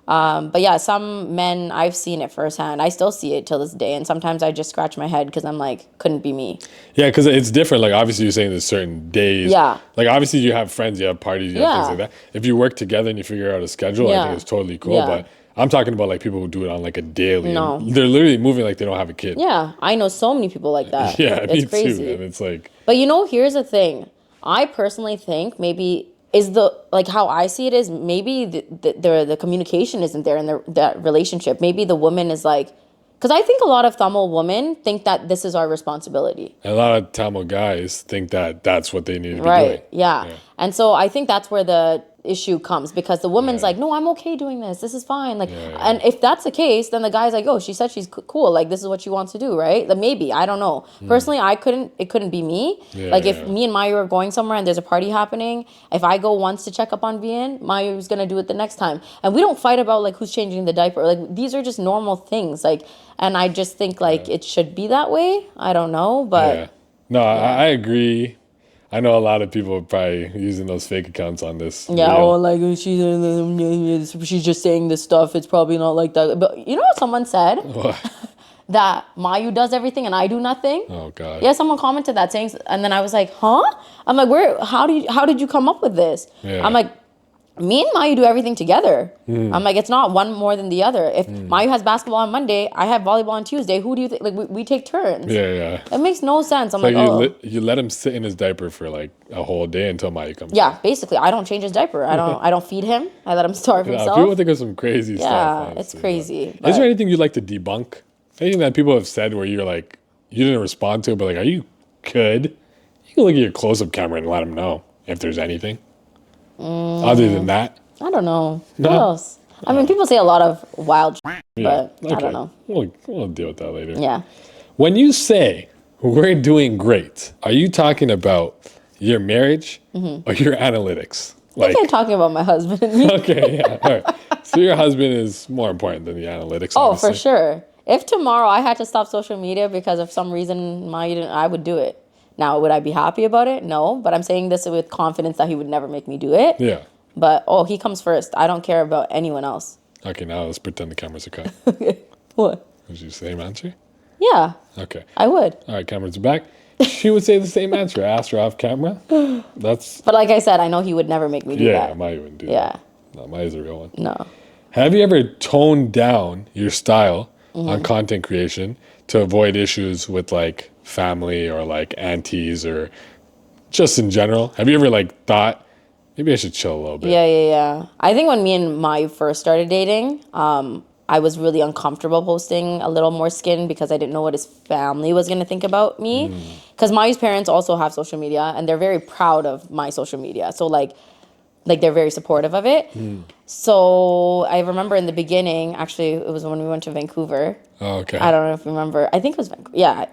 But yeah, some men, I've seen it firsthand. I still see it till this day. And sometimes I just scratch my head because I'm like, couldn't be me. Yeah, because it's different. Like, obviously you're saying there's certain days. Yeah. Like, obviously you have friends, you have parties, you have things like that. If you work together and you figure out a schedule, I think it's totally cool. Yeah. But I'm talking about, like, people who do it on, like, a daily. No. They're literally moving like they don't have a kid. Yeah. I know so many people like that. It's crazy. Too, and it's like... But, you know, here's the thing. I personally think maybe... how I see it is maybe the communication isn't there in that relationship. Maybe the woman is like, because I think a lot of Tamil women think that this is our responsibility. And a lot of Tamil guys think that that's what they need to be doing. Right, yeah. And so I think that's where the issue comes, because the woman's like, no, I'm okay doing this. This is fine. Like, and if that's the case, then the guy's like, oh, she said she's cool. Like, this is what she wants to do, right? Like, maybe, I don't know. Personally, it couldn't be me. If me and Mayu are going somewhere and there's a party happening, if I go once to check up on Vian, Mayu's gonna do it the next time. And we don't fight about, like, who's changing the diaper. Like, these are just normal things. Like, and I just think, like, it should be that way. I don't know, but. Yeah. No, I agree. I know a lot of people are probably using those fake accounts on this. Yeah, like, she's just saying this stuff. It's probably not like that. But you know what someone said? What? That Mayu does everything and I do nothing. Oh, God. Yeah, someone commented that saying, and then I was like, huh? I'm like, how did you come up with this? Yeah. I'm like, me and Mayu do everything together. I'm like, it's not one more than the other. If Mayu has basketball on Monday, I have volleyball on Tuesday. Who do you think? Like, we take turns. Yeah. It makes no sense. I'm like, you let him sit in his diaper for, like, a whole day until Mayu comes. Yeah, basically, I don't change his diaper. I don't feed him. I let him starve himself. People think of some crazy stuff. Yeah, it's crazy. Is there anything you'd like to debunk? Anything that people have said where you're like, you didn't respond to it, but, like, you can look at your close-up camera and let them know if there's anything. Other than that, I don't know. No? What else? I mean, people say a lot of wild shit, but I don't know. We'll deal with that later. Yeah. When you say we're doing great, are you talking about your marriage or your analytics? I think I'm talking about my husband. Okay, yeah. All right. So your husband is more important than the analytics, Oh, obviously. For sure. If tomorrow I had to stop social media because of some reason I would do it. Now, would I be happy about it? No, but I'm saying this with confidence that he would never make me do it. Yeah. But, he comes first. I don't care about anyone else. Okay, now let's pretend the cameras are cut. Okay. What? Would you say the same answer? Yeah. Okay. I would. All right, cameras are back. She would say the same answer. I asked her off camera. But like I said, I know he would never make me do that. Yeah, Mayu wouldn't do that. No, Mayu's a real one. No. Have you ever toned down your style on content creation to avoid issues with like family or like aunties or just in general? Have you ever like thought maybe I should chill a little bit? Yeah. I think when me and Mayu first started dating, I was really uncomfortable posting a little more skin because I didn't know what his family was going to think about me. Because Mayu's parents also have social media and they're very proud of my social media. So like they're very supportive of it. So I remember in the beginning, actually, it was when we went to Vancouver. Oh, okay. I don't know if you remember. I think it was Vancouver. Yeah,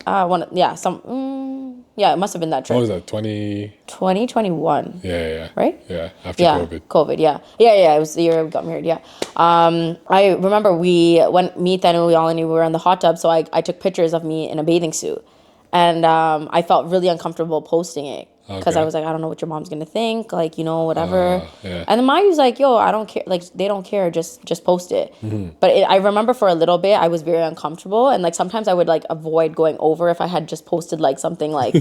it must have been that trip. What was that? 2021. Yeah. Right? Yeah. After COVID. Yeah. It was the year we got married. Yeah. I remember when me, Thanu, we all knew we were in the hot tub. So I took pictures of me in a bathing suit. And I felt really uncomfortable posting it. Because I was like, I don't know what your mom's gonna think, like, you know, whatever. And then Mayu's like, yo, I don't care, like, they don't care, just post it. But I remember for a little bit, I was very uncomfortable, and like sometimes I would like avoid going over if I had just posted like something like,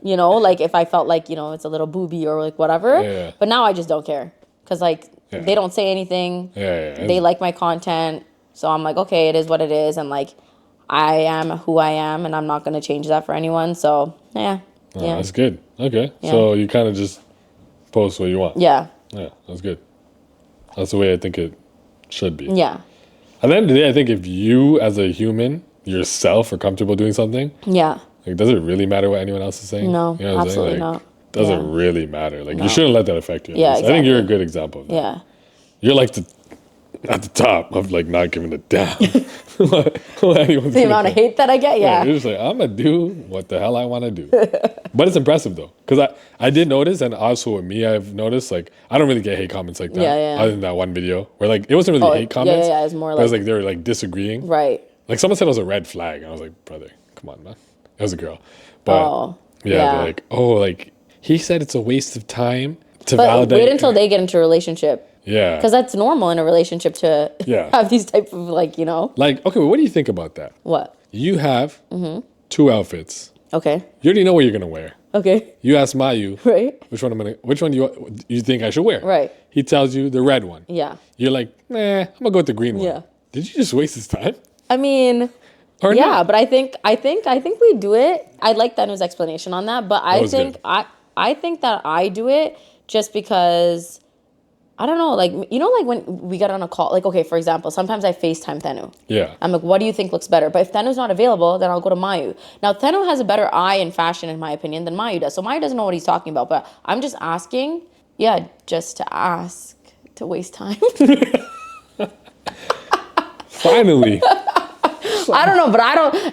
you know, like if I felt like, you know, it's a little booby or like whatever. But now I just don't care, because like they don't say anything. They like my content, so I'm like, okay, it is what it is, and like I am who I am, and I'm not gonna change that for anyone. So yeah. That's good. Okay. Yeah. So you kind of just post what you want. Yeah, that's good. That's the way I think it should be. Yeah. At the end of the day, I think if you as a human yourself are comfortable doing something, like, does it really matter what anyone else is saying? No, you know what absolutely I'm saying? Like, not. Doesn't really matter. Like, you shouldn't let that affect you. Yeah, exactly. I think you're a good example of that. Yeah. You're like at the top of like not giving a damn what anyone's The amount of hate that I get, you're just like, I'm gonna do what the hell I want to do. But it's impressive though, because I did notice, and also with me, I've noticed, like, I don't really get hate comments like that. Other than that one video where like it wasn't really hate comments. It was more like, it was like they were like disagreeing. Right. Like someone said it was a red flag, and I was like, brother, come on, man. It was a girl. But they're like, like he said it's a waste of time to validate. Wait until they get into a relationship. Yeah. Because that's normal in a relationship to have these type of, like, you know. Like, okay, well, what do you think about that? What? You have 2 outfits. Okay. You already know what you're going to wear. Okay. You ask Mayu, right? which one do you think I should wear? Right. He tells you the red one. Yeah. You're like, nah, I'm going to go with the green one. Yeah. Did you just waste his time? I mean, or not? But I think we do it. I like Thanu's explanation on that, but I think that I do it just because, I don't know, like, you know, like when we get on a call, like, okay, for example, sometimes I FaceTime Thanu. Yeah. I'm like, what do you think looks better? But if Thanu's not available, then I'll go to Mayu. Now, Thanu has a better eye in fashion, in my opinion, than Mayu does. So Mayu doesn't know what he's talking about, but I'm just asking, just to ask, to waste time. Finally. I don't know, but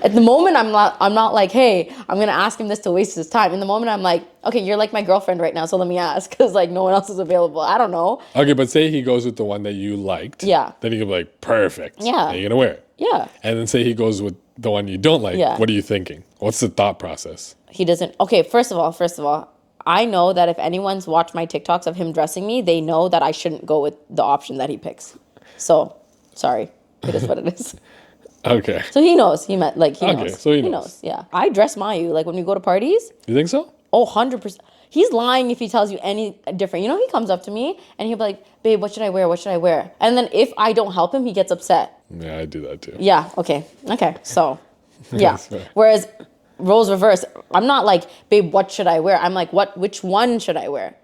at the moment, I'm not like, hey, I'm going to ask him this to waste his time. In the moment, I'm like, okay, you're like my girlfriend right now, so let me ask, because like no one else is available. I don't know. Okay, but say he goes with the one that you liked. Yeah. Then he could be like, perfect. Yeah. And you're going to wear it. Yeah. And then say he goes with the one you don't like. Yeah. What are you thinking? What's the thought process? He doesn't. Okay, first of all, I know that if anyone's watched my TikToks of him dressing me, they know that I shouldn't go with the option that he picks. So, sorry. It is what it is. Okay. So he knows. He knows. Okay, so he knows. Yeah. I dress Mayu, like when we go to parties. You think so? Oh, 100%. He's lying if he tells you any different. You know, he comes up to me and he'll be like, babe, what should I wear? What should I wear? And then if I don't help him, he gets upset. Yeah, I do that too. Yeah. Okay. So, yeah. Whereas roles reverse, I'm not like, babe, what should I wear? I'm like, which one should I wear?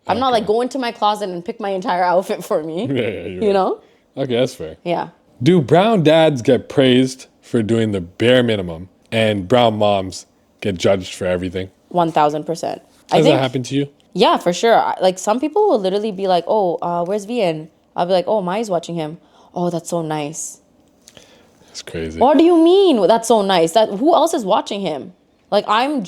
I'm not like, go into my closet and pick my entire outfit for me. You know? Okay, that's fair. Yeah. Do brown dads get praised for doing the bare minimum and brown moms get judged for everything? 1000%. Has that happened to you? Yeah, for sure. Like, some people will literally be like, oh, where's Vian? I'll be like, oh, Mai's watching him. Oh, that's so nice. That's crazy. What do you mean that's so nice? Who else is watching him? Like, I'm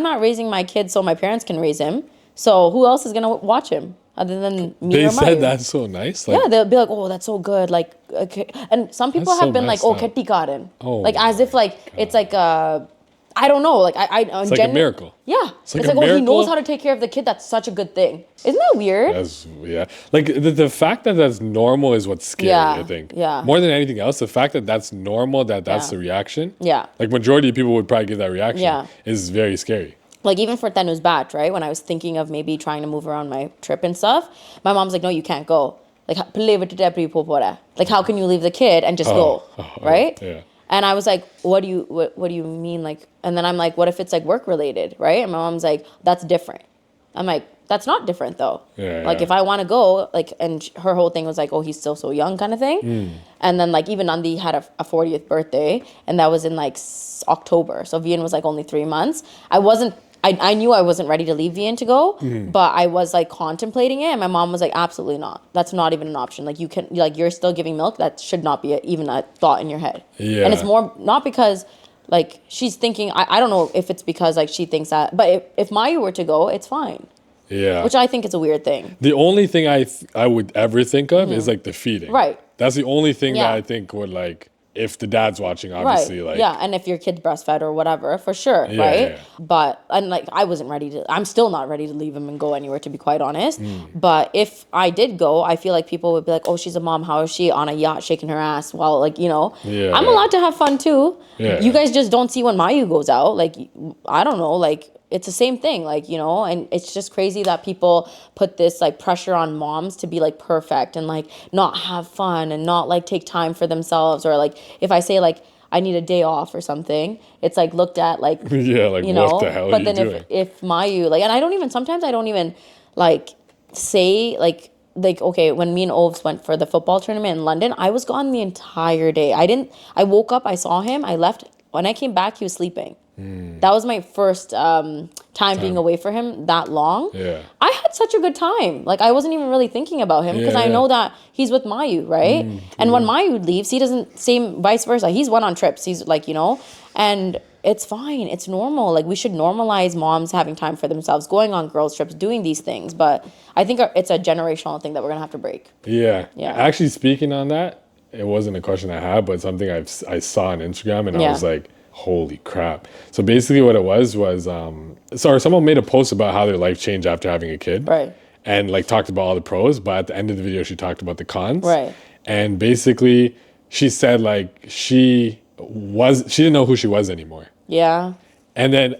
not raising my kid so my parents can raise him. So who else is going to watch him other than me they or Mayu? They said that's so nice? Like, yeah, they'll be like, oh, that's so good. Like, okay. And some people have been like, oh, ketti karan. Oh, like, as if like, God. It's like, I don't know. Like, it's like a miracle. Yeah. It's like oh, he knows how to take care of the kid. That's such a good thing. Isn't that weird? Yeah. Like, the fact that that's normal is what's scary, I think. Yeah. More than anything else, the fact that that's normal, that's the reaction. Yeah. Like, majority of people would probably give that reaction. Yeah. Is very scary. Like, even for Thanu's batch, right? When I was thinking of maybe trying to move around my trip and stuff, my mom's like, no, you can't go. like like how can you leave the kid and just go, right? Yeah. And I was like, what do you mean? Like, and then I'm like, what if it's like work related, right? And my mom's like, that's different. I'm like, that's not different though. Yeah, like if I want to go, like, and her whole thing was like, oh, he's still so young kind of thing. And then like even Nandi had a 40th birthday, and that was in like October. So Vian was like only 3 months. I knew I wasn't ready to leave Vian to go, but I was like contemplating it, and my mom was like, absolutely not. That's not even an option. Like you're still giving milk. That should not be even a thought in your head. Yeah. And it's more not because like she's thinking, I don't know if it's because like she thinks that, but if Mayu were to go, it's fine. Yeah. Which I think is a weird thing. The only thing I would ever think of is like the feeding. Right. That's the only thing Yeah. that I think would like, if the dad's watching, obviously, right. like. Yeah, and if your kid's breastfed or whatever, for sure, Yeah, right? yeah. But, and like, I wasn't ready to, I'm still not ready to leave him and go anywhere, to be quite honest. But if I did go, I feel like people would be like, oh, she's a mom, how is she on a yacht shaking her ass? Well, like, Yeah, I'm allowed to have fun too. Yeah. You guys just don't see when Mayu goes out. Like, I don't know, like, it's the same thing, like, and it's just crazy that people put this like pressure on moms to be like perfect and like not have fun and not like take time for themselves, or like if I say like I need a day off or something, it's like looked at like Yeah, like what the hell but are then you doing? if Mayu, like, and sometimes I don't even like say like okay, when me and Oves went for the football tournament in London, I was gone the entire day. I woke up, I saw him, I left. When I came back, he was sleeping. That was my first time being away for him that long. Yeah. I had such a good time. Like, I wasn't even really thinking about him because I know that he's with Mayu, right? And when Mayu leaves, he doesn't, same vice versa. He's went on trips. He's like, and it's fine. It's normal. Like, we should normalize moms having time for themselves, going on girls' trips, doing these things. But I think it's a generational thing that we're going to have to break. Yeah. Yeah. Actually, speaking on that, it wasn't a question I had, but something I saw on Instagram, and I was like, holy crap. So basically what it was someone made a post about how their life changed after having a kid. Right. And like talked about all the pros, but at the end of the video, she talked about the cons. Right. And basically she said like she didn't know who she was anymore. Yeah. And then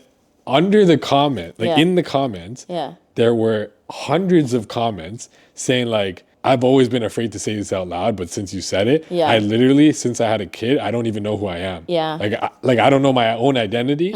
under the comment, like in the comments, there were hundreds of comments saying like, I've always been afraid to say this out loud, but since you said it, I literally, since I had a kid, I don't even know who I am. Yeah. Like I don't know my own identity.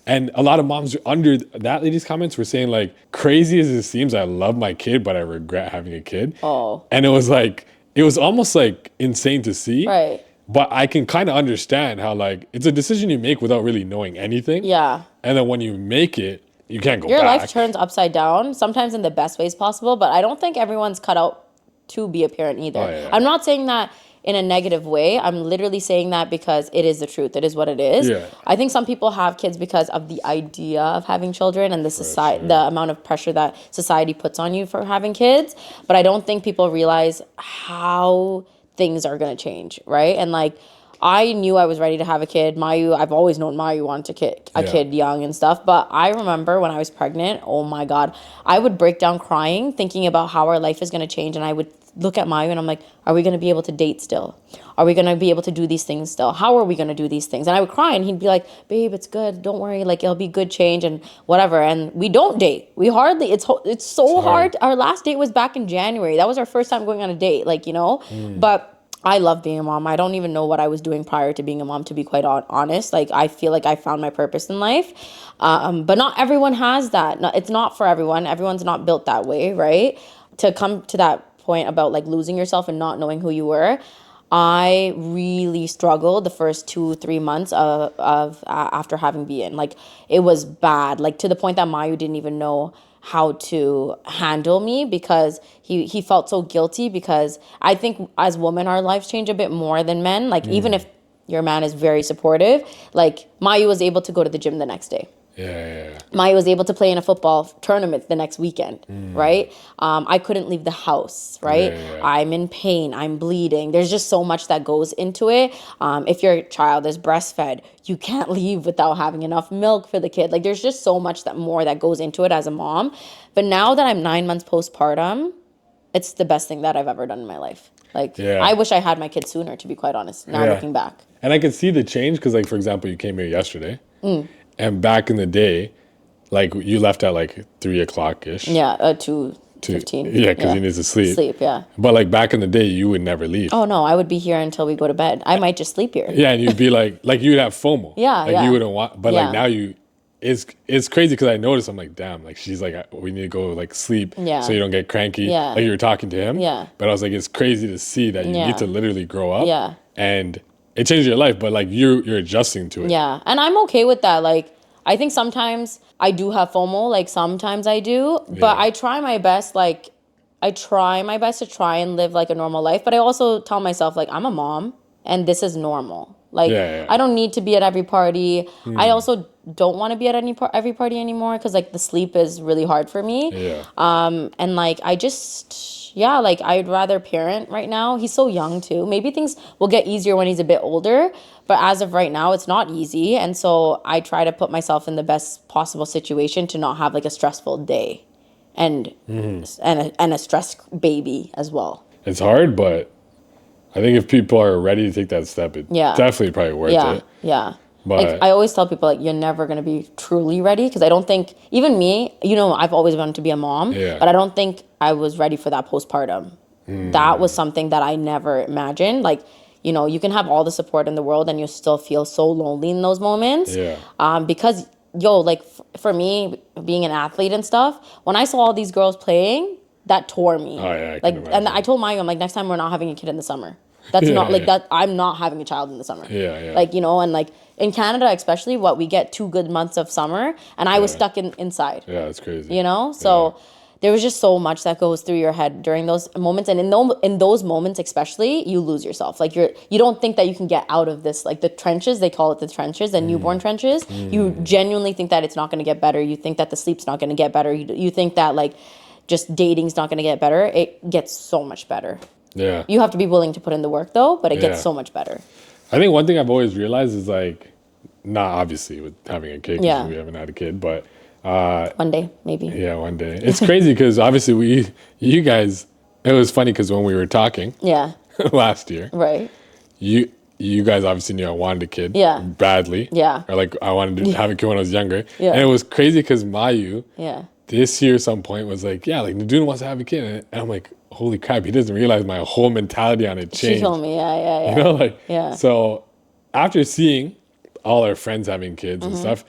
And a lot of moms under that lady's comments were saying like, crazy as it seems, I love my kid, but I regret having a kid. Oh. And it was almost like insane to see. Right. But I can kind of understand how like, it's a decision you make without really knowing anything. Yeah. And then when you make it, you can't go back. Your life turns upside down, sometimes in the best ways possible, but I don't think everyone's cut out to be a parent either. Oh, yeah. I'm not saying that in a negative way. I'm literally saying that because it is the truth. It is what it is. Yeah. I think some people have kids because of the idea of having children and the amount of pressure that society puts on you for having kids. But I don't think people realize how things are going to change, right? And like, I knew I was ready to have a kid. Mayu, I've always known Mayu wanted a kid young and stuff. But I remember when I was pregnant, oh my God, I would break down crying, thinking about how our life is going to change. And I would look at Mayu and I'm like, are we going to be able to date still? Are we going to be able to do these things still? How are we going to do these things? And I would cry and he'd be like, babe, it's good. Don't worry. Like, it'll be good change and whatever. And we don't date. We hardly, it's so hard. Our last date was back in January. That was our first time going on a date, but I love being a mom. I don't even know what I was doing prior to being a mom, to be quite honest. Like, I feel like I found my purpose in life. But not everyone has that. No, it's not for everyone. Everyone's not built that way, right? To come to that point about like losing yourself and not knowing who you were, I really struggled the first 2-3 months of after having Bien. Like, it was bad. Like, to the point that Mayu didn't even know how to handle me because he felt so guilty, because I think as women our lives change a bit more than men. Like, even if your man is very supportive, like Mayu was able to go to the gym the next day. Yeah. Mayu was able to play in a football tournament the next weekend, right? I couldn't leave the house, right? Yeah. I'm in pain. I'm bleeding. There's just so much that goes into it. If your child is breastfed, you can't leave without having enough milk for the kid. Like, there's just so much more that goes into it as a mom. But now that I'm 9 months postpartum, it's the best thing that I've ever done in my life. Like, I wish I had my kid sooner, to be quite honest, now looking back. And I could see the change because, like, for example, you came here yesterday. And back in the day, like, you left at like 3 o'clock ish. Yeah, 2. 15. Yeah, because he needs to sleep. Sleep, yeah. But like back in the day, you would never leave. Oh no, I would be here until we go to bed. I might just sleep here. Yeah, and you'd be like you'd have FOMO. Yeah, like yeah. you wouldn't want, but like Yeah. now it's crazy because I noticed I'm like, damn, like she's like, we need to go like sleep, Yeah. so you don't get cranky. Yeah. Like you were talking to him. Yeah. But I was like, it's crazy to see that you Yeah. need to literally grow up. Yeah. And it changed your life, but like you're adjusting to it. Yeah, and I'm okay with that. Like, I think sometimes I do have FOMO. Like sometimes I do, but Yeah. I try my best. Like, I try my best to try and live like a normal life. But I also tell myself like I'm a mom, and this is normal. Like Yeah. I don't need to be at every party. I also don't want to be at every party anymore because like the sleep is really hard for me. Yeah. And like I just like I'd rather parent right now. He's so young too. Maybe things will get easier when he's a bit older, but as of right now it's not easy. And so I try to put myself in the best possible situation to not have like a stressful day and a stressed baby as well. It's hard, but I think if people are ready to take that step, it's Yeah. definitely probably worth it. Yeah. But Like I always tell people like you're never going to be truly ready because I don't think even me, I've always wanted to be a mom, Yeah. but I don't think I was ready for that postpartum. That was something that I never imagined. Like, you can have all the support in the world and you still feel so lonely in those moments. Yeah. Because like for me being an athlete and stuff, when I saw all these girls playing, that tore me. Oh, yeah, I can like, imagine. and I told Mayu, I'm like, next time we're not having a kid in the summer. That's not like that. I'm not having a child in the summer. Yeah. Like, and like in Canada, especially we get 2 good months of summer and I was stuck inside, Yeah, it's crazy. So there was just so much that goes through your head during those moments. And in those moments, especially, you lose yourself. Like you don't think that you can get out of this, like the trenches, they call it the trenches, the newborn trenches. You genuinely think that it's not going to get better. You think that the sleep's not going to get better. You think that like just dating's not going to get better. It gets so much better. Yeah. You have to be willing to put in the work though, but it gets Yeah. so much better. I think one thing I've always realized is like, not obviously with having a kid, because Yeah. we haven't had a kid, but One day, maybe. yeah, one day. It's crazy because obviously you guys, it was funny because when we were talking Yeah. last year, Right. you guys obviously knew I wanted a kid Yeah. badly. Yeah. Or like I wanted to have a kid when I was younger. Yeah. And it was crazy because Mayu, Yeah. this year at some point was like, yeah, like Nadine wants to have a kid. And I'm like, holy crap, he doesn't realize my whole mentality on it changed. She told me, yeah. You know, like, Yeah. so after seeing all our friends having kids and stuff,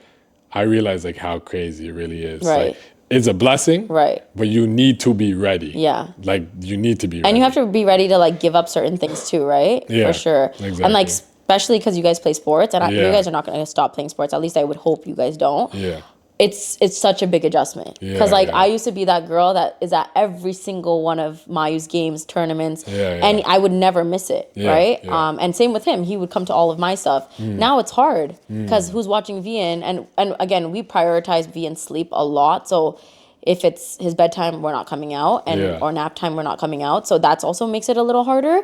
I realized like how crazy it really is. Right. Like, it's a blessing, Right. but you need to be ready. Yeah. Like you need to be ready. And you have to be ready to like give up certain things too, right? Yeah, For sure. exactly. And like especially because you guys play sports, and you Yeah. guys are not going to stop playing sports. At least I would hope you guys don't. Yeah. It's such a big adjustment because Yeah, like yeah. I used to be that girl that is at every single one of Mayu's games, tournaments, Yeah. and I would never miss it, Yeah, right? yeah. And same with him, he would come to all of my stuff. Now it's hard because who's watching Vian, and again we prioritize Vian's sleep a lot, so if it's his bedtime, we're not coming out, and Yeah. or nap time, we're not coming out, so that's also makes it a little harder.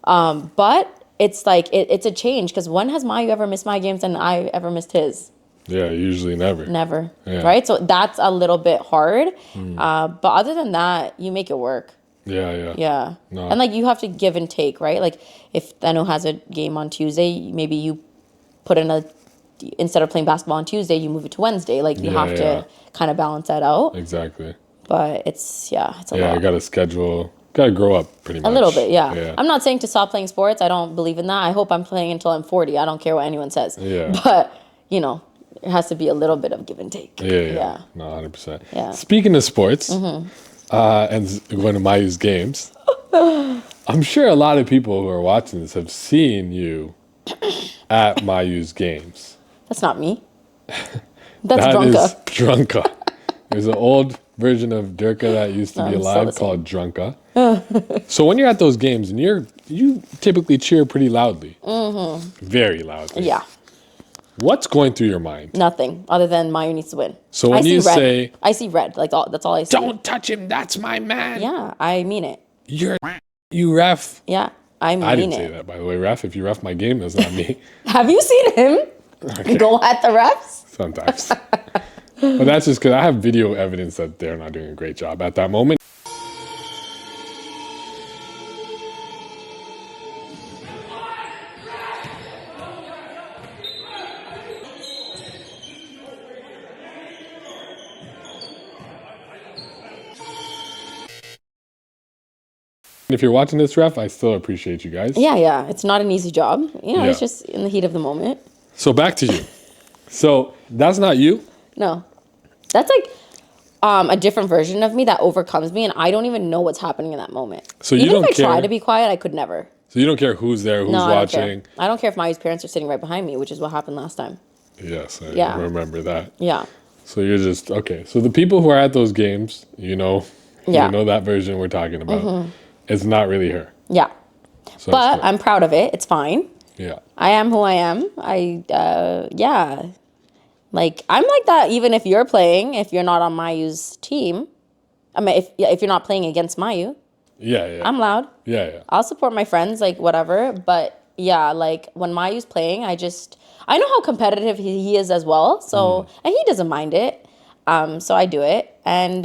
But it's like it's a change because when has Mayu ever missed my games and I ever missed his? Yeah, usually never. Never. Yeah. Right? So that's a little bit hard. But other than that, you make it work. Yeah. Yeah. No. And like you have to give and take, right? Like if Thanu has a game on Tuesday, maybe you put in instead of playing basketball on Tuesday, you move it to Wednesday. Like you have to kind of balance that out. Exactly. But it's a Yeah, lot. I got to schedule, got to grow up pretty much. A little bit, yeah. I'm not saying to stop playing sports. I don't believe in that. I hope I'm playing until I'm 40. I don't care what anyone says. Yeah. But, it has to be a little bit of give and take. Yeah. No, 100%. Yeah. Speaking of sports, and going to Mayu's games, I'm sure a lot of people who are watching this have seen you at Mayu's games. That's not me. That's That Drunka. is Drunka. There's an old version of Durka that used to be Still alive the same. called Drunka. So when you're at those games, and you typically cheer pretty loudly. Very loudly. Yeah. What's going through your mind? Nothing other than Mayu needs to win. So when you say, I see red. Like that's all I see. don't touch him, that's my man. Yeah, I mean it. You ref. Yeah, I mean I didn't it. say that, by the way, ref. If you ref my game, that's not me. Have you seen him go at the refs? Sometimes. But that's just because I have video evidence that they're not doing a great job at that moment. If you're watching this, ref, I still appreciate you guys. Yeah. It's not an easy job. Yeah. It's just in the heat of the moment. So back to you. So that's not you? No. That's like a different version of me that overcomes me, and I don't even know what's happening in that moment. So you even don't if I care? try to be quiet, I could never. So you don't care who's there, who's watching? I don't care if Mayu's parents are sitting right behind me, which is what happened last time. Yes, I remember that. Yeah. So you're just, okay. So the people who are at those games, you know that version we're talking about. It's not really her. Yeah. So but I'm proud of it. It's fine. Yeah. I am who I am. Like, I'm like that even if you're playing, if you're not on Mayu's team. I mean, if you're not playing against Mayu. Yeah. I'm loud. Yeah. I'll support my friends, like, whatever. But, yeah, like, when Mayu's playing, I know how competitive he is as well. So, and he doesn't mind it. So I do it. And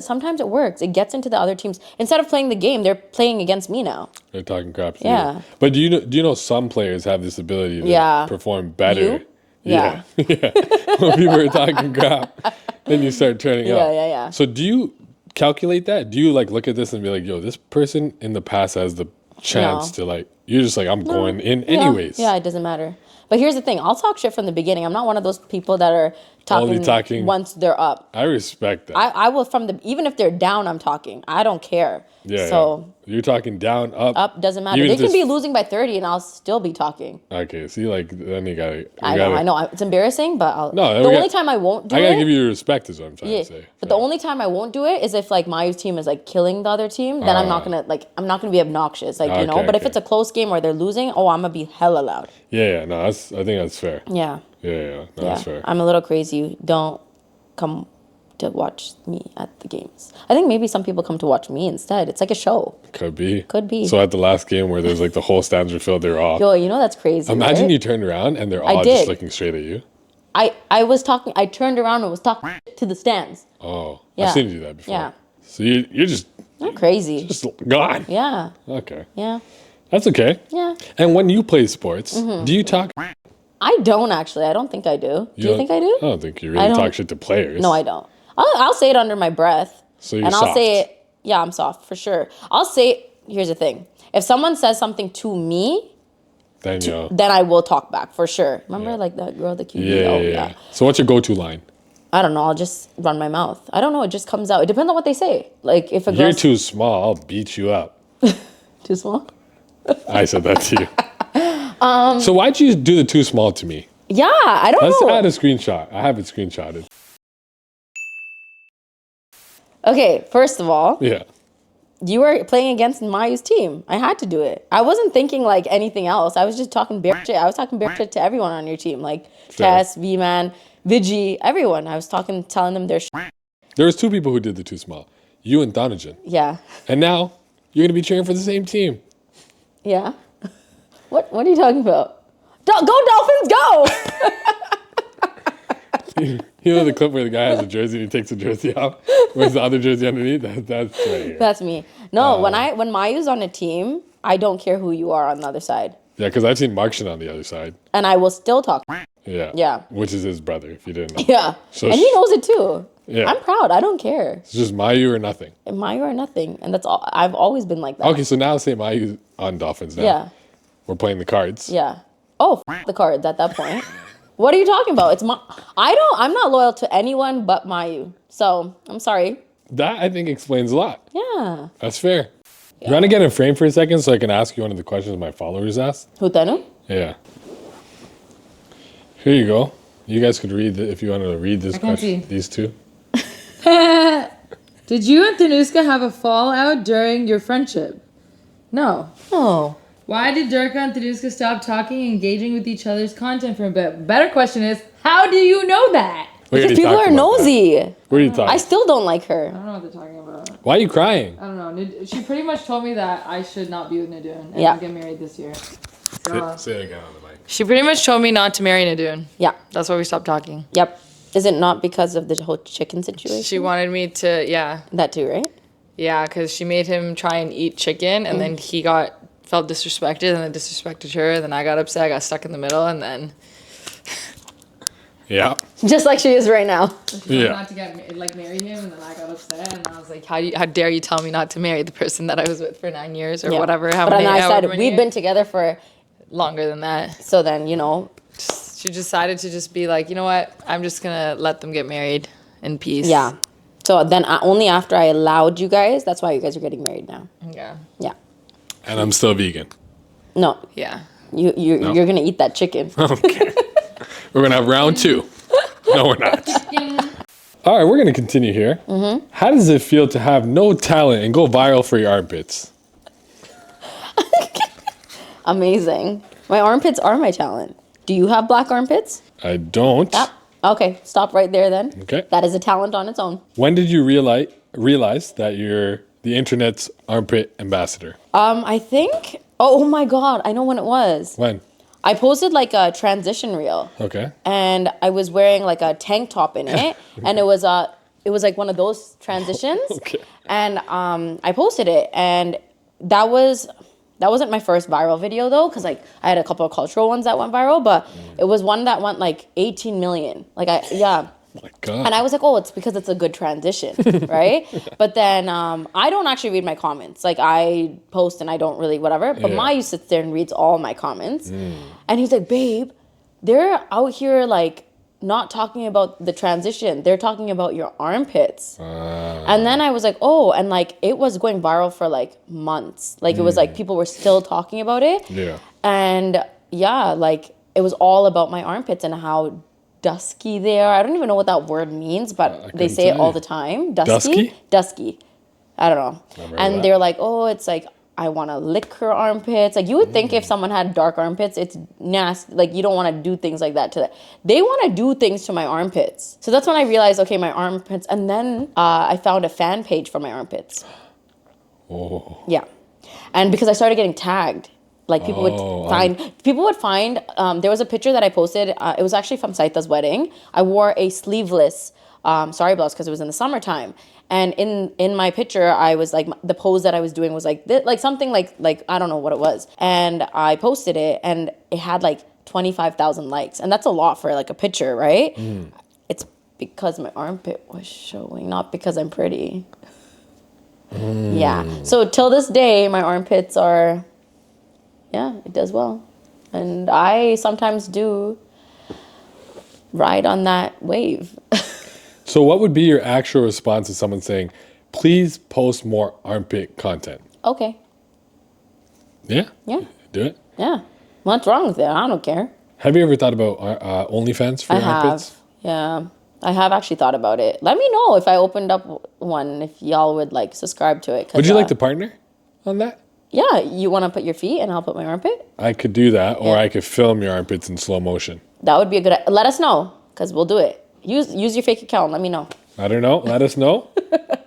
sometimes it works. It gets into the other teams. Instead of playing the game, they're playing against me now. They're talking crap to Yeah. you. But do you know some players have this ability to perform better? You? Yeah. When people are talking crap, then you start turning up. Yeah. So do you calculate that? Do you like look at this and be like, yo, this person in the past has the chance to like, you're just like, I'm going in anyways. Yeah, it doesn't matter. But here's the thing. I'll talk shit from the beginning. I'm not one of those people that are talking once they're up. I respect that. I will even if they're down, I'm talking. I don't care. Yeah. So you're talking down, up. Up doesn't matter. They can be losing by 30 and I'll still be talking. Okay. See, like then you gotta. I know. It's embarrassing, but the only time I won't do it. I gotta give you respect, is what I'm trying to say. But the only time I won't do it is if like Mayu's team is like killing the other team. Then I'm not gonna be obnoxious, like you know. But if it's a close game where they're losing, I'm gonna be hella loud. Yeah. No, I think that's fair. Yeah. Yeah. No, that's fair. I'm a little crazy. Don't come to watch me at the games. I think maybe some people come to watch me instead. It's like a show. Could be. So at the last game where there's like the whole stands were filled, they're all. Yo, you know that's crazy. Imagine right? you turned around and they're all just looking straight at you. I was talking. I turned around and was talking to the stands. Oh, yeah. I've seen you do that before. Yeah. So you're just. Not crazy. Just gone. Yeah. Okay. Yeah. That's okay. Yeah. And when you play sports, do you talk? I don't actually. I don't think I do. Do you think I do? I don't think you really talk shit to players. No, I don't. I'll say it under my breath. So you're and soft. I'll say it. Yeah, I'm soft for sure. I'll say. Here's the thing. If someone says something to me, then I will talk back for sure. Remember, like that girl, the QB. Yeah. So what's your go-to line? I don't know. I'll just run my mouth. I don't know. It just comes out. It depends on what they say. Like if a girl. You're too small. I'll beat you up. Too small. I said that to you. So why'd you do the too small to me? Yeah, I don't know. Let's add a screenshot. I have it screenshotted. Okay, first of all. Yeah. You were playing against Mayu's team. I had to do it. I wasn't thinking like anything else. I was just talking bare shit. I was talking bare shit to everyone on your team. Like Tess, V-Man, Vigi, everyone. I was telling them their shit. There was two people who did the too small. You and Donovan. Yeah. And now you're going to be cheering for the same team. Yeah. What are you talking about? Go Dolphins, go! You know the clip where the guy has a jersey and he takes the jersey off? Where's the other jersey underneath? That's right here. That's me. No, when Mayu's on a team, I don't care who you are on the other side. Yeah, because I've seen Markshan on the other side. And I will still talk. Yeah. Yeah. Which is his brother, if you didn't know. Yeah. So and he knows it too. Yeah. I'm proud. I don't care. It's just Mayu or nothing. Mayu or nothing. And that's all. I've always been like that. Okay, so now say Mayu on Dolphins now. Yeah. We're playing the cards. Yeah. Oh, the cards at that point. What are you talking about? I'm not loyal to anyone but Mayu. So, I'm sorry. That, I think, explains a lot. Yeah. That's fair. Yeah. You want to get in frame for a second so I can ask you one of the questions my followers asked? Who, Thanu? Yeah. Here you go. You guys could read if you wanted to read this question. See. These two. Did you and Thanuska have a fallout during your friendship? No. Oh. Why did Durka and Thanuska stop talking and engaging with each other's content for a bit? Better question is, how do you know that? Because people are nosy. What are you talking? I still don't like her. I don't know what they're talking about. Why are you crying? I don't know. She pretty much told me that I should not be with Nadoon and not get married this year. Say it again on the mic. She pretty much told me not to marry Nadoon. Yeah. That's why we stopped talking. Yep. Is it not because of the whole chicken situation? She wanted me to, yeah. That too, right? Yeah, because she made him try and eat chicken, and then he felt disrespected, and then disrespected her, and then I got upset, I got stuck in the middle, and then Yeah. just like she is right now. Yeah. Not to get marry him, and then I got upset, and I was like, how dare you tell me not to marry the person that I was with for 9 years or whatever? But then I said we've been together for longer than that. so then She decided to just be like, you know what? I'm just gonna let them get married in peace. yeah. So then only after I allowed you guys, that's why you guys are getting married now. Yeah. Yeah. And I'm still vegan. No, Yeah. you're gonna eat that chicken. Okay. We're going to have round 2. No, we're not. All right, we're going to continue here. Mm-hmm. How does it feel to have no talent and go viral for your armpits? Amazing. My armpits are my talent. Do you have black armpits? I don't. Yep. Okay, stop right there then. Okay. That is a talent on its own. When did you realize that you're the internet's armpit ambassador? I think, oh my God, I know when it was. When? I posted like a transition reel. Okay. And I was wearing like a tank top in it. And it was like one of those transitions. Okay. And I posted it. And that wasn't my first viral video though, because like I had a couple of cultural ones that went viral, but it was one that went like 18 million. Oh my God. And I was like, oh, it's because it's a good transition, right? But then I don't actually read my comments. Like I post and I don't really whatever. But Mayu sits there and reads all my comments. And he's like, babe, they're out here like not talking about the transition. They're talking about your armpits. And then I was like, oh, and like it was going viral for like months. Like it was like people were still talking about it. Yeah. And yeah, like it was all about my armpits and how dusky they are. I don't even know what that word means, but they say it all the time. Dusky? Dusky. I don't know. And they're like, oh, it's like, I want to lick her armpits. Like you would think if someone had dark armpits, it's nasty. Like you don't want to do things like that to that. They want to do things to my armpits. So that's when I realized, okay, my armpits. And then I found a fan page for my armpits. Oh. Yeah. And because I started getting tagged. Like people would find, there was a picture that I posted. It was actually from Saita's wedding. I wore a sleeveless sari blouse because it was in the summertime. And in my picture, I was like, the pose that I was doing was like something like I don't know what it was. And I posted it and it had like 25,000 likes. And that's a lot for like a picture, right? It's because my armpit was showing, not because I'm pretty. Yeah. So till this day, my armpits are... Yeah, it does well. And I sometimes do ride on that wave. So what would be your actual response to someone saying, please post more armpit content? Okay. Yeah? Yeah. Do it? Yeah. What's wrong with it? I don't care. Have you ever thought about OnlyFans for your armpits? Yeah. I have actually thought about it. Let me know if I opened up one, if y'all would like subscribe to it. Would you like to partner on that? Yeah, you want to put your feet and I'll put my armpit? I could do that, or I could film your armpits in slow motion. That would be a good... Let us know, because we'll do it. Use your fake account. Let me know. I don't know. Let us know.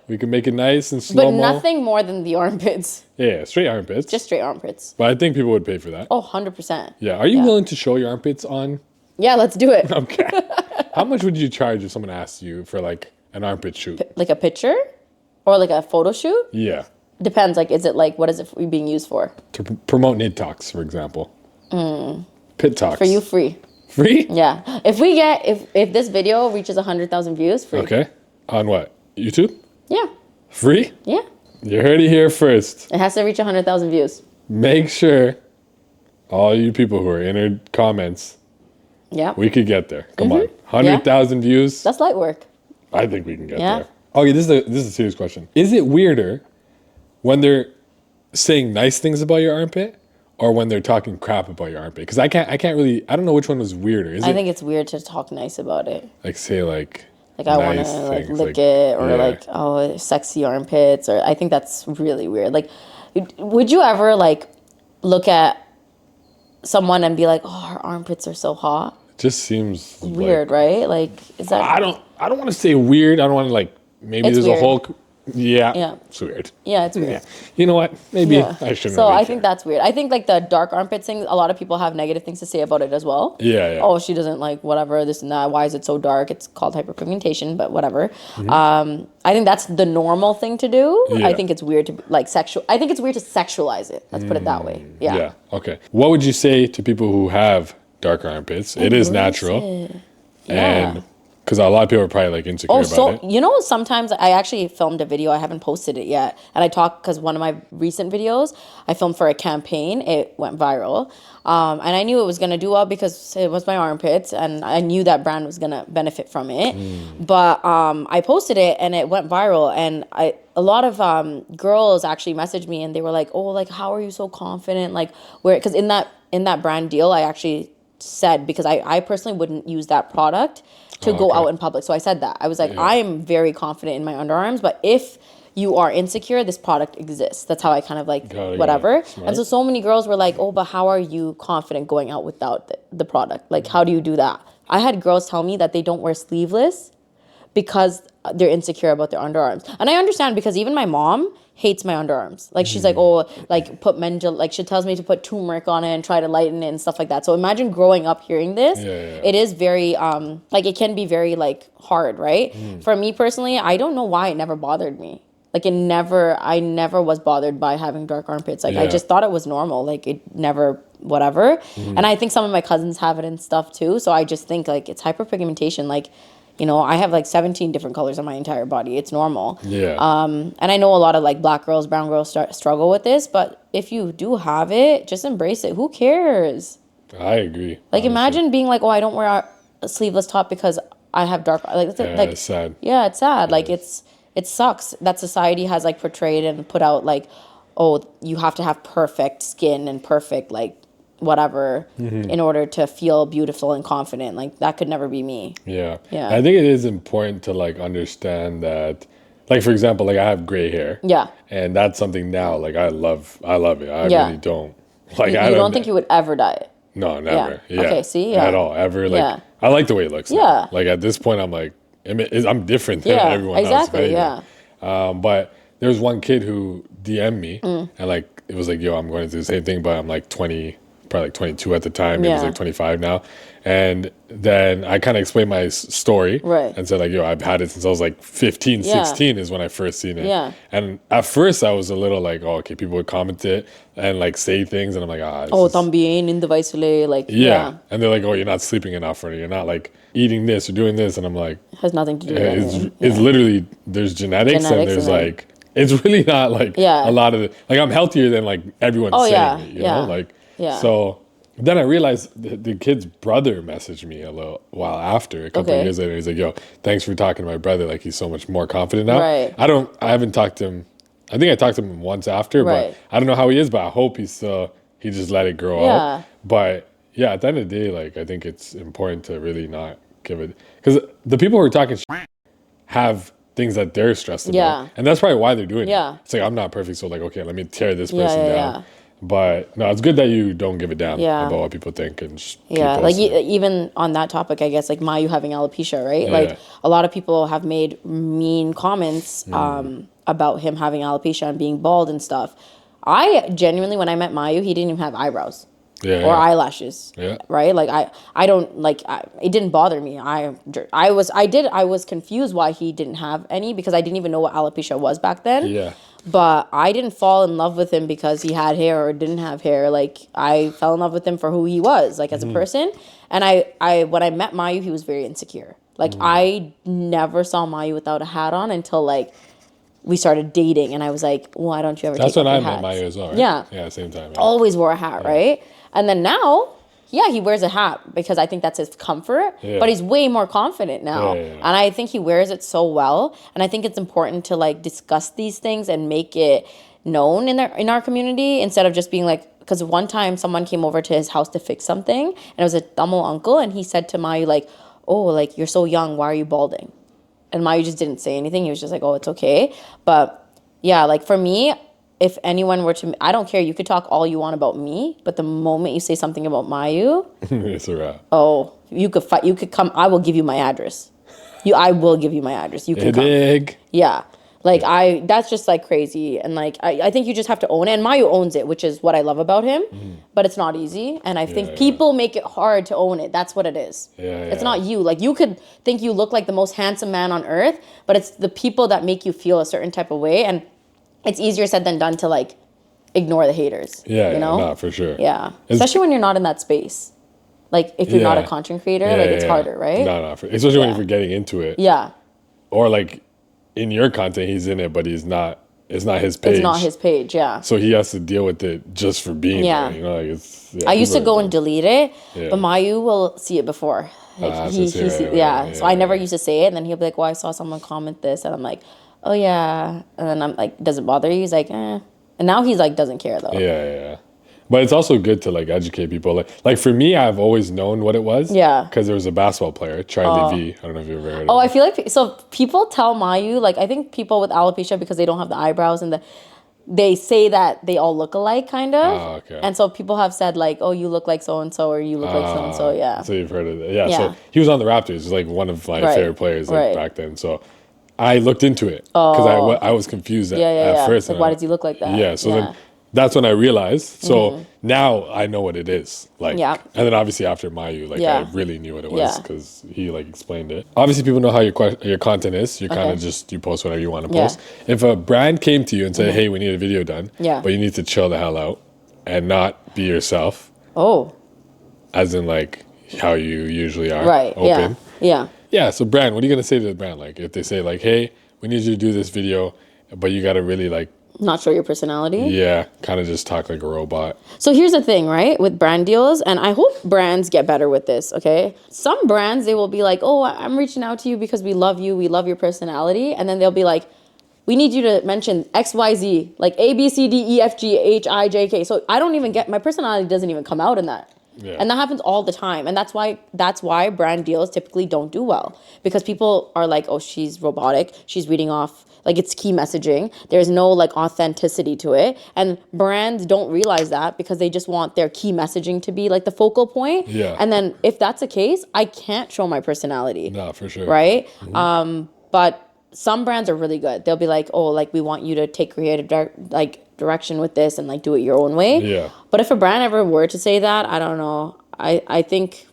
We can make it nice and slow-mo. But nothing more than the armpits. Yeah, straight armpits. Just straight armpits. But I think people would pay for that. Oh, 100%. Yeah. Are you willing to show your armpits on? Yeah, let's do it. Okay. How much would you charge if someone asked you for like an armpit shoot? Like a picture? Or like a photo shoot? Yeah. Depends. Like, is it like, what is it being used for? To promote NidTalks, for example. Pit Talks. For you, free. Free? Yeah. If this video reaches 100,000 views, free. Okay. On what? YouTube? Yeah. Free? Yeah. You heard it here first. It has to reach 100,000 views. Make sure all you people who are in our comments, Yeah. we could get there. Come on. 100,000 views. That's light work. I think we can get Yeah. there. Okay, this is a serious question. Is it weirder when they're saying nice things about your armpit or when they're talking crap about your armpit? Because I don't know which one was weirder. I think it's weird to talk nice about it. Like say like I want nice to like things, lick it or like, oh, sexy armpits, or I think that's really weird. Like, would you ever like look at someone and be like, oh, her armpits are so hot? It just seems Weird, right? Like, is that... I don't want to say weird. I don't want to like, maybe It's there's weird. a whole... Yeah. Yeah. It's weird. Yeah, it's weird. Yeah. You know what? Maybe Yeah. I shouldn't So really I care. think that's weird. I think like the dark armpit thing, a lot of people have negative things to say about it as well. Yeah. Oh, she doesn't like whatever, this and that. Why is it so dark? It's called hyperpigmentation, but whatever. I think that's the normal thing to do. Yeah. I think it's weird to like I think it's weird to sexualize it. Let's put it that way. Yeah. Yeah. Okay. What would you say to people who have darker armpits? It is natural. And because a lot of people are probably like insecure about it. Sometimes I actually filmed a video. I haven't posted it yet. And I talked because one of my recent videos, I filmed for a campaign. It went viral. And I knew it was going to do well because it was my armpits. And I knew that brand was going to benefit from it. But I posted it and it went viral. And a lot of girls actually messaged me and they were like, oh, like, how are you so confident? Like, because in that brand deal, I actually said, because I personally wouldn't use that product to go out in public. So I said that. I was like, I'm very confident in my underarms, but if you are insecure, this product exists. That's how I kind of like, whatever. And so many girls were like, oh, but how are you confident going out without the product? Like, how do you do that? I had girls tell me that they don't wear sleeveless because they're insecure about their underarms. And I understand, because even my mom hates my underarms. Like, she's like, oh, like, put mental, like, she tells me to put turmeric on it and try to lighten it and stuff like that. So imagine growing up hearing this. It is very, like, it can be very, like, hard, right? For me personally, I don't know why it never bothered me. Like, I never was bothered by having dark armpits. Like, I just thought it was normal. Like, it never, whatever. And I think some of my cousins have it and stuff too. So I just think, like, it's hyperpigmentation. Like, I have like 17 different colors on my entire body. It's normal. And I know a lot of like black girls, brown girls struggle with this, but if you do have it, just embrace it. Who cares? I agree. Like, honestly, imagine being like, oh, I don't wear a sleeveless top because I have dark, like, it's sad. Yeah, it's sad. Like, it sucks that society has like portrayed and put out like, oh, you have to have perfect skin and perfect like whatever in order to feel beautiful and confident. Like, that could never be me. I think it is important to like understand that, like, for example, like, I have gray hair, and that's something now, like, I love it. I really don't like, you don't think you would ever dye it? No, never. Okay, see, at all, ever. Like, I like the way it looks now. Like, at this point, I'm like, I'm different than everyone else. But there was one kid who DM'd me and like, it was like, yo, I'm going to do the same thing, but I'm like 20, probably like 22 at the time. He was like 25 now. And then I kind of explained my story and said like, yo, I've had it since I was like 15, 16 is when I first seen it. And at first I was a little like, oh, okay, people would comment it and like say things. And I'm like, también indivisibly, like, And they're like, oh, you're not sleeping enough, or you're not like eating this or doing this. And I'm like, it has nothing to do with it. It's literally, there's genetics and there's like, it's really not like a lot of like, I'm healthier than like everyone's saying it, you know? Like, so then I realized the kid's brother messaged me a little while after, a couple of years later. He's like, yo, thanks for talking to my brother. Like, he's so much more confident now. I haven't talked to him. I think I talked to him once after, but I don't know how he is, but I hope he just let it grow out. But yeah, at the end of the day, like, I think it's important to really not give it, because the people who are talking have things that they're stressed about. And that's probably why they're doing it. It's like, I'm not perfect, so like, okay, let me tear this person down. But no, it's good that you don't give a damn about what people think and like even on that topic, I guess, like Mayu having alopecia, right? Like, a lot of people have made mean comments about him having alopecia and being bald and stuff. I genuinely, when I met Mayu, he didn't even have eyebrows or eyelashes, right? Like, I don't like, it didn't bother me. I was confused why he didn't have any, because I didn't even know what alopecia was back then. But I didn't fall in love with him because he had hair or didn't have hair. Like, I fell in love with him for who he was, like, as a person. And I when I met Mayu, he was very insecure. Like, I never saw Mayu without a hat on until, like, we started dating. And I was like, why don't you ever take off your hats? That's when I met Mayu as well, right? Yeah, same time. Always wore a hat, right? And then now, he wears a hat because I think that's his comfort, but he's way more confident now. And I think he wears it so well. And I think it's important to like discuss these things and make it known in our community, instead of just being like, because one time someone came over to his house to fix something, and it was a Tamil uncle, and he said to Mayu like, oh, like, you're so young, why are you balding? And Mayu just didn't say anything. He was just like, oh, it's okay. But yeah, like, for me, if anyone were to, I don't care, you could talk all you want about me, but the moment you say something about Mayu, it's a wrap. Oh, you could fight. You could come. I will give you my address. I will give you my address. You can come. Yeah. Like, that's just like crazy. And like, I think you just have to own it. And Mayu owns it, which is what I love about him. But it's not easy. And I think people make it hard to own it. That's what it is. It's not you. Like, you could think you look like the most handsome man on earth, but it's the people that make you feel a certain type of way. And it's easier said than done to like ignore the haters. You know? No, for sure. Yeah. Especially when you're not in that space. Like if you're not a Yeah. content creator, like it's harder, right? No, especially when you're getting into it. Yeah. Or like in your content, he's in it, but he's not. It's not his page. It's not his page, yeah. So he has to deal with it just for being there. You know, like it's. Yeah, I used to people go are and dumb. delete it, Yeah. but Mayu will see it before. Like so he it's right, see, right, yeah. right, So I never yeah. used to say it, and then he'll be like, "Well, I saw someone comment this," and I'm like, "Oh yeah," and then I'm like, "Does it bother you?" He's like, "Eh," and now he's like, doesn't care though. Yeah. But it's also good to like educate people. Like for me, I've always known what it was. Yeah. Because there was a basketball player, Charlie V. I don't know if you've ever heard of him. I feel like so people tell Mayu, like I think people with alopecia, because they don't have the eyebrows and they say that they all look alike, kind of. Oh, okay. And so people have said like, "Oh, you look like so and so," or "You look like so and so." Yeah. So you've heard of it. Yeah. Yeah. So he was on the Raptors, like one of my Right, favorite players like, right. back then. So I looked into it because I was confused at first. Like, and why does he look like that? Yeah. So then that's when I realized. So now I know what it is. Like, Yeah. and then obviously after Mayu, like Yeah. I really knew what it was Yeah. because he like explained it. Obviously, people know how your content is. You're kind of just you post whatever you want to Yeah. post. If a brand came to you and said, "Hey, we need a video done," Yeah. but you need to chill the hell out and not be yourself, Oh, as in like how you usually are, right. open. Yeah. Yeah. So brand, what are you gonna say to the brand? Like if they say like, "Hey, we need you to do this video," but you gotta really like. Not show your personality. Yeah, kind of just talk like a robot. So here's the thing, right? With brand deals, and I hope brands get better with this, okay? Some brands, they will be like, "Oh, I'm reaching out to you because we love you. We love your personality." And then they'll be like, "We need you to mention XYZ, like A, B, C, D, E, F, G, H, I, J, K." So I don't even get, my personality doesn't even come out in that. Yeah. And that happens all the time. And that's why brand deals typically don't do well. Because people are like, "Oh, she's robotic. She's reading off, like it's key messaging. There's no like authenticity to it." And brands don't realize that because they just want their key messaging to be like the focal point. Yeah. And then if that's the case, I can't show my personality. No, for sure. Right? But some brands are really good. They'll be like, "Oh, like we want you to take creative direction with this and like do it your own way." Yeah. But if a brand ever were to say that, I don't know. I think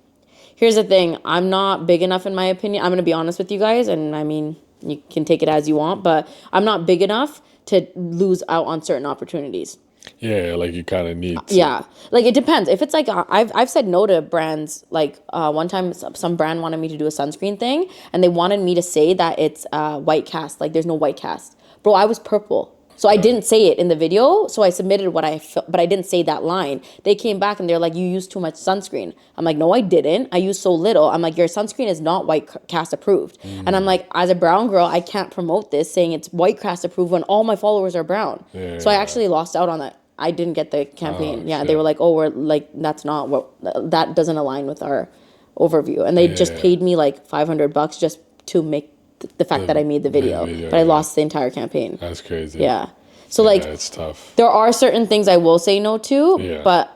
here's the thing. I'm not big enough in my opinion. I'm going to be honest with you guys, and I mean, you can take it as you want, but I'm not big enough to lose out on certain opportunities. Yeah, like you kind of need to. Yeah, like it depends. If it's like I've said no to brands. Like one time, some brand wanted me to do a sunscreen thing, and they wanted me to say that it's white cast. Like there's no white cast, bro. I was purple, so I didn't say it in the video. So I submitted what I felt, but I didn't say that line. They came back and they're like, "You used too much sunscreen." I'm like, "No, I didn't. I used so little." I'm like, "Your sunscreen is not white cast approved," and I'm like, as a brown girl, I can't promote this saying it's white cast approved when all my followers are brown. Yeah, so I yeah. actually lost out on that. I didn't get the campaign. Oh, yeah, shit. they were like, "Oh, we're like that's not what that doesn't align with our overview," and they just Yeah. paid me like $500 just to make the fact that I made the video, video, but I yeah. lost the entire campaign. That's crazy. Yeah, so Yeah, like it's tough. there are certain things I will say no to, Yeah. but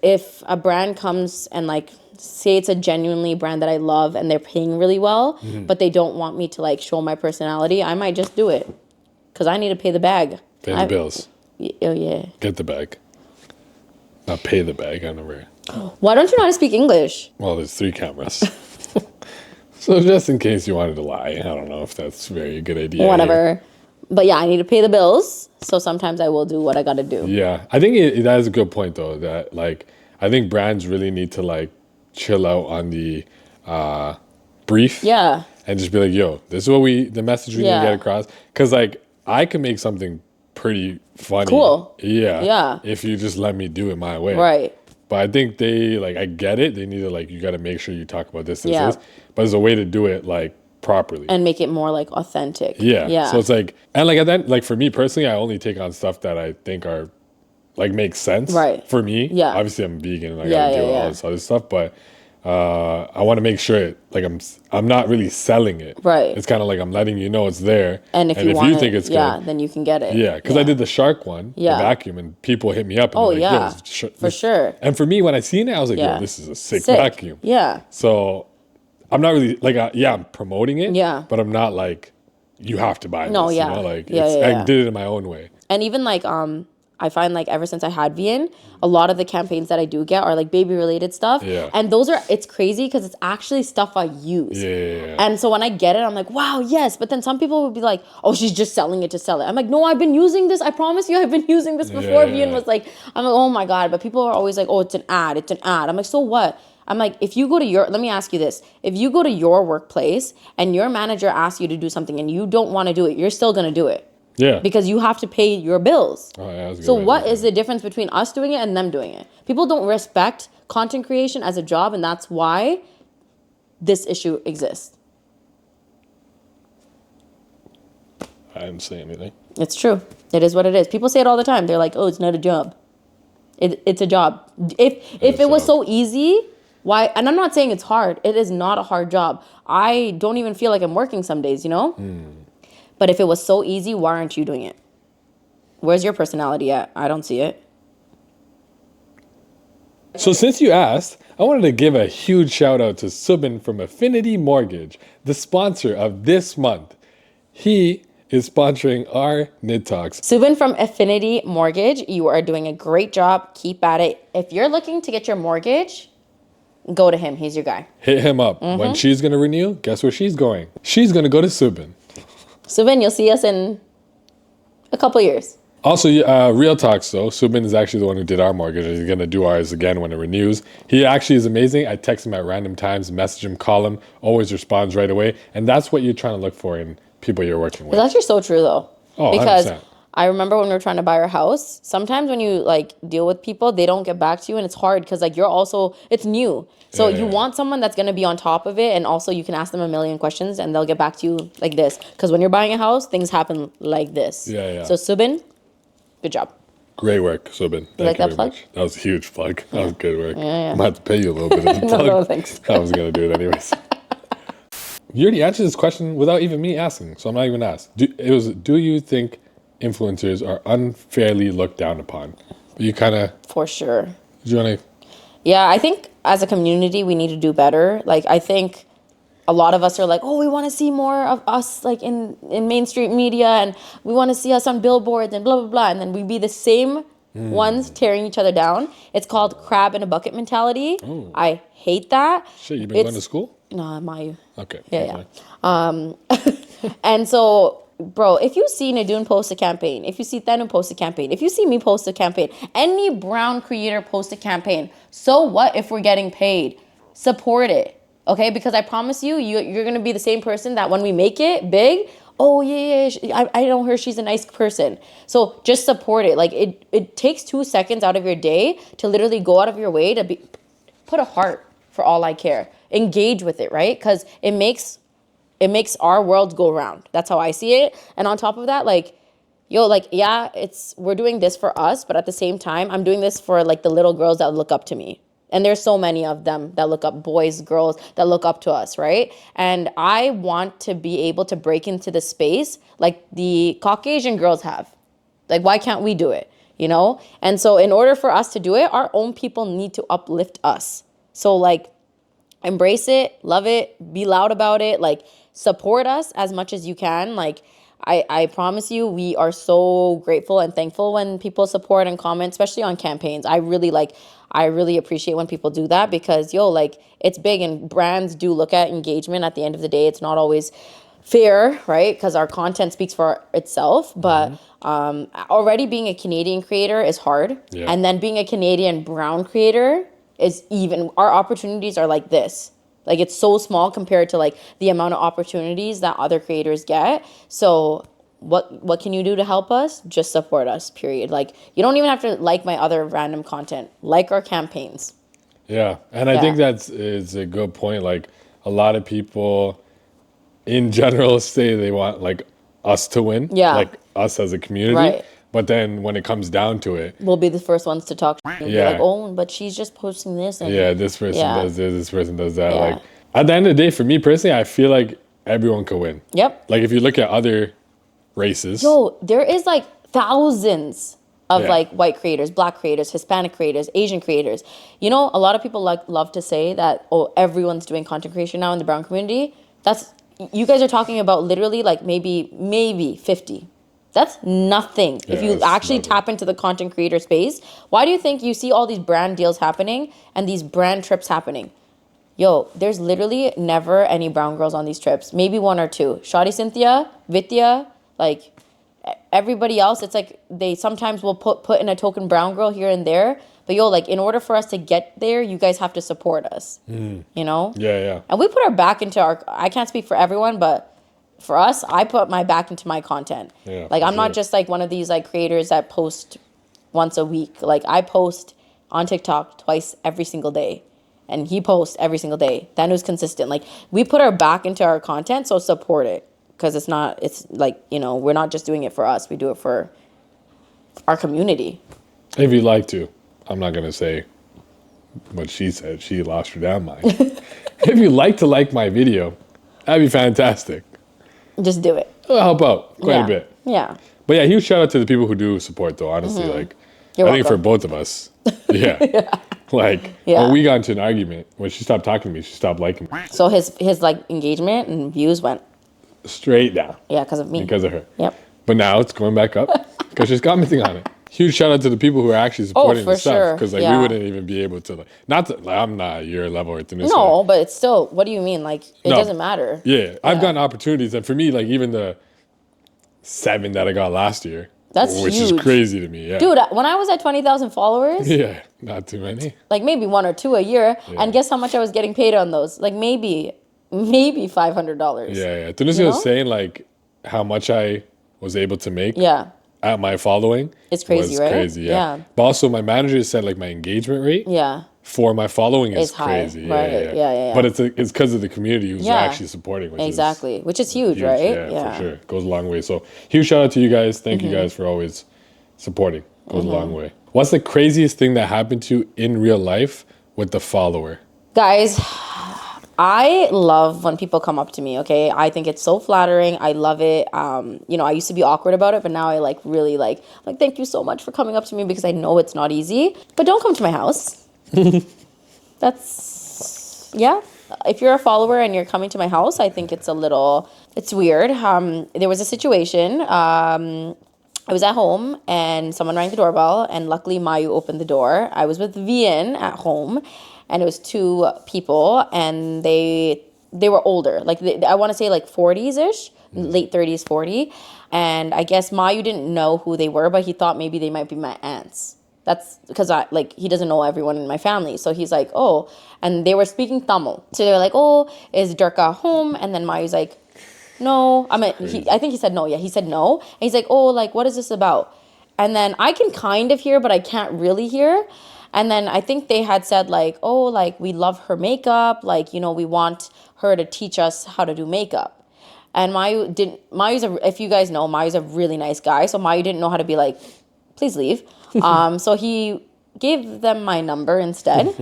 if a brand comes and like say it's a genuinely brand that I love and they're paying really well, Mm-hmm. but they don't want me to like show my personality, I might just do it because I need to pay the bag. Pay the bills. Oh yeah. Get the bag. Not pay the bag. I never. Why don't you know how to speak English? Well, there's 3 cameras. So just in case you wanted to lie, I don't know if that's a very good idea. Whatever. But yeah, I need to pay the bills. So sometimes I will do what I got to do. Yeah, I think that is a good point though. That like I think brands really need to like chill out on the brief. Yeah. And just be like, "Yo, this is what the message we need Yeah. to get across." Because like I can make something pretty funny. Cool. Yeah. Yeah. If you just let me do it my way. Right. But I think they like I get it. They need to like you got to make sure you talk about this. Yeah. But there's a way to do it like properly. And make it more like authentic. Yeah. Yeah. So it's like, and like at that, like for me personally, I only take on stuff that I think are like make sense. Right. For me. Yeah. Obviously, I'm vegan and I Yeah, gotta do yeah, all yeah. this other stuff, but I want to make sure like I'm not really selling it. Right. It's kind of like I'm letting you know it's there. And if you want you think it, it's yeah, good. then you can get it. Yeah, because I did the shark one, Yeah. the vacuum, and people hit me up and Oh, they're like, yeah. "Yo, For sure. And for me, when I seen it, I was like, Yeah. "Yo, this is a sick Sick. vacuum." Yeah. So I'm not really like, I'm promoting it. Yeah. But I'm not like, you have to buy No, this. yeah. You know, like Yeah, it's, yeah, yeah. I did it in my own way. And even like I find like ever since I had VN, a lot of the campaigns that I do get are like baby related stuff. Yeah. And it's crazy because it's actually stuff I use. Yeah. And so when I get it, I'm like, wow, yes. But then some people would be like, "Oh, she's just selling it to sell it." I'm like, "No, I've been using this. I promise you, I've been using this before." Yeah. VN was like, I'm like, "Oh my God." But people are always like, "Oh, it's an ad. It's an ad." I'm like, "So what? I'm like, if you go to let me ask you this. If you go to your workplace and your manager asks you to do something and you don't want to do it, you're still going to do it. Yeah. Because you have to pay your bills. Oh, yeah, that's a good So way to what look at is it. the difference between us doing it and them doing it? People don't respect content creation as a job, and that's why this issue exists. I didn't say anything. It's true. It is what it is. People say it all the time. They're like, oh, it's not a job. It's a job. If it was so easy, why? And I'm not saying it's hard. It is not a hard job. I don't even feel like I'm working some days, you know? But if it was so easy, why aren't you doing it? Where's your personality at? I don't see it. So since you asked, I wanted to give a huge shout out to Subin from Affinity Mortgage, the sponsor of this month. He is sponsoring our NidTalks. Subin from Affinity Mortgage, you are doing a great job. Keep at it. If you're looking to get your mortgage, go to him. He's your guy. Hit him up. When she's going to renew, guess where she's going? She's going to go to Subin. Subin, you'll see us in a couple years. Also, real talks though, Subin is actually the one who did our mortgage. He's going to do ours again when it renews. He actually is amazing. I text him at random times, message him, call him, always responds right away. And that's what you're trying to look for in people you're working with. It's actually so true though. Oh, because 100%. I remember when we were trying to buy our house, sometimes when you like deal with people, they don't get back to you, and it's hard because like it's new. So you want someone that's going to be on top of it, and also you can ask them a million questions and they'll get back to you like this. Because when you're buying a house, things happen like this. Yeah. So Subin, good job. Great work, Subin. Thank like you that very plug? much. That was a huge plug. That was good work. I'm going to have to pay you a little bit of the plug. No, thanks. I was going to do it anyways. You already answered this question without even me asking, so I'm not even going to ask. Do you think influencers are unfairly looked down upon? You kind of... For sure. Do you want to... Yeah, I think as a community, we need to do better. Like, I think a lot of us are like, oh, we want to see more of us like in mainstream media, and we want to see us on billboards and blah, blah, blah. And then we be the same ones tearing each other down. It's called crab in a bucket mentality. Ooh. I hate that. Shit, you been going to school? No, Mayu. Okay. Yeah. And so... Bro, if you see Nadoon post a campaign, if you see Thanu post a campaign, if you see me post a campaign, any brown creator post a campaign, so what if we're getting paid? Support it, okay? Because I promise you, you're going to be the same person that when we make it big, oh, yeah, I know her, she's a nice person. So just support it. Like, it takes 2 seconds out of your day to literally go out of your way to put a heart for all I care. Engage with it, right? Because it makes our world go round. That's how I see it. And on top of that, like, yeah, we're doing this for us, but at the same time, I'm doing this for like the little girls that look up to me. And there's so many of them that look up, boys, girls that look up to us, right? And I want to be able to break into the space like the Caucasian girls have. Like, why can't we do it? You know? And so in order for us to do it, our own people need to uplift us. So like, embrace it, love it, be loud about it, like, support us as much as you can. Like, I promise you, we are so grateful and thankful when people support and comment, especially on campaigns. I really appreciate when people do that because, like, it's big, and brands do look at engagement. At the end of the day, it's not always fair, right? Because our content speaks for itself. But already being a Canadian creator is hard. Yeah. And then being a Canadian brown creator is even, our opportunities are like this. Like, it's so small compared to like the amount of opportunities that other creators get. So what can you do to help us? Just support us, period. Like, you don't even have to like my other random content. Like our campaigns. Yeah. And I think it's a good point. Like, a lot of people in general say they want like us to win. Yeah. Like us as a community. Right. But then when it comes down to it, We'll be the first ones to talk and be Yeah. like, oh, but she's just posting this. And this person Yeah. does this person does that. Yeah. Like, at the end of the day, for me personally, I feel like everyone can win. Yep. Like, if you look at other races. Yo, there is like thousands of Yeah. like white creators, black creators, Hispanic creators, Asian creators. You know, a lot of people love to say that, oh, everyone's doing content creation now in the brown community. You guys are talking about literally like maybe 50. That's nothing. If you that's actually nothing. tap into the content creator space, why do you think you see all these brand deals happening and these brand trips happening? Yo, there's literally never any brown girls on these trips. Maybe one or two. Shawty Cynthia, Vidya, like, everybody else, it's like they sometimes will put in a token brown girl here and there. But yo, like in order for us to get there, you guys have to support us. You know? Yeah. And we put our back into I can't speak for everyone, but for us, I put my back into my content. Yeah, like I'm not sure. just like one of these like creators that post once a week. Like I post on TikTok twice every single day. And he posts every single day. Thanu's consistent. Like we put our back into our content, so support it. Because it's like, you know, we're not just doing it for us. We do it for our community. If you'd like to. I'm not going to say what she said. She lost her damn mind. If you'd like to like my video, that'd be fantastic. Just do it. It'll help out quite a bit. Yeah. But yeah, huge shout out to the people who do support, though, honestly. Like, You're I think for welcome. both of us. Yeah. Like, when we got into an argument, when she stopped talking to me, she stopped liking me. So his like engagement and views went Straight down. Yeah, because of me. Because of her. Yep. But now it's going back up because she's commenting on it. Huge shout out to the people who are actually supporting for the stuff. sure. Because like we wouldn't even be able to I'm not your level or Thanuska. No, but it's still. What do you mean? Like it doesn't matter. Yeah, I've gotten opportunities, and for me, like even the 7 that I got last year, which is huge. crazy to me. Yeah, Dude, when I was at 20,000 followers, yeah, not too many. like maybe 1 or 2 a year, and guess how much I was getting paid on those? Like maybe $500. Yeah. Thanuska was saying like how much I was able to make. Yeah. At my following, It's crazy, was right? Crazy, Yeah. But also, my manager said like my engagement rate. Yeah. For my following is It's high, crazy. right. Yeah. But it's because of the community who's Yeah. actually supporting. Which Exactly. Which is huge, huge, right? Yeah, for sure. Goes a long way. So huge shout out to you guys. Thank you guys for always supporting. Goes a long way. What's the craziest thing that happened to you in real life with the follower? Guys, I love when people come up to me, okay? I think it's so flattering. I love it. You know, I used to be awkward about it, but now I like really like thank you so much for coming up to me because I know it's not easy. But don't come to my house. That's if you're a follower and you're coming to my house, I think it's weird. There was a situation. I was at home and someone rang the doorbell and luckily Mayu opened the door. I was with Vian at home and it was 2 people and they were older. Like I want to say like 40s-ish, late 30s, 40. And I guess Mayu didn't know who they were, but he thought maybe they might be my aunts. That's because he doesn't know everyone in my family. So he's like, oh, and they were speaking Tamil. So they were like, oh, is Durka home? And then Mayu's like, no. I think he said no. Yeah, he said no. And he's like, oh, like, what is this about? And then I can kind of hear, but I can't really hear. And then I think they had said like, oh, like, we love her makeup. Like, you know, we want her to teach us how to do makeup. And if you guys know, Mayu's a really nice guy. So Mayu didn't know how to be like, please leave. So he gave them my number instead.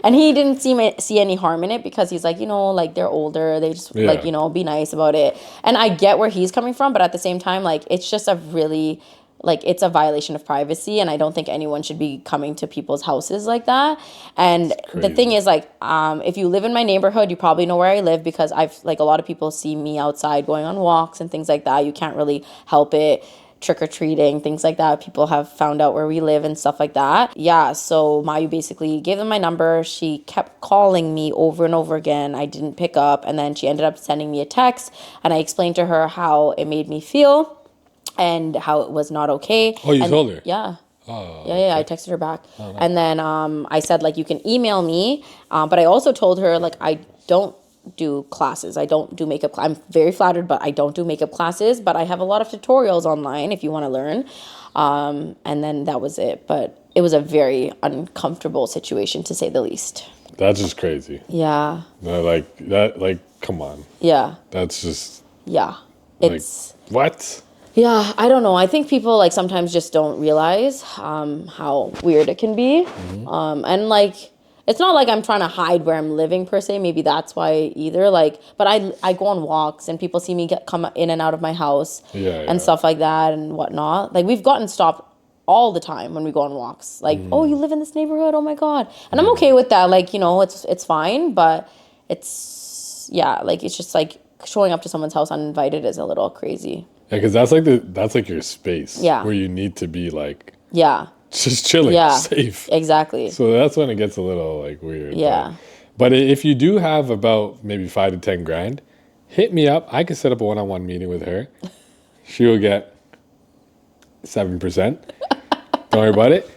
And he didn't see any harm in it because he's like, you know, like they're older. They just like, you know, be nice about it. And I get where he's coming from. But at the same time, like, it's just a really, like, it's a violation of privacy. And I don't think anyone should be coming to people's houses like that. And the thing is, like, if you live in my neighborhood, you probably know where I live because a lot of people see me outside going on walks and things like that. You can't really help it. Trick-or-treating, things like that. People have found out where we live and stuff like that. Yeah, so Mayu basically gave them my number. She kept calling me over and over again. I didn't pick up. And then she ended up sending me a text. And I explained to her how it made me feel and how it was not okay. Oh, you told her? Yeah. Oh, yeah, I texted her back. Oh, nice. And then I said, like, you can email me. But I also told her, like, I don't do classes. I don't do makeup. I'm very flattered, but I don't do makeup classes. But I have a lot of tutorials online if you want to learn. And then that was it. But it was a very uncomfortable situation, to say the least. That's just crazy. Yeah. No, like that. Like, come on. Yeah. That's just. Yeah. It's like, what? Yeah, I don't know. I think people like sometimes just don't realize how weird it can be. Mm-hmm. And like, it's not like I'm trying to hide where I'm living per se. Maybe that's why either. Like, but I go on walks and people see me come in and out of my house and stuff like that and whatnot. Like, we've gotten stopped all the time when we go on walks. Like, oh, you live in this neighborhood? Oh my God. And I'm okay with that. Like, you know, it's fine. But it's, yeah, like, it's just like showing up to someone's house uninvited is a little crazy. Yeah, because that's like your space. Yeah. Where you need to be like. Yeah. Just chilling, safe. Exactly. So that's when it gets a little like weird. Yeah. But if you do have about maybe $5 to $10 grand, hit me up. I can set up a one-on-one meeting with her. she will get 7%. Don't worry about it.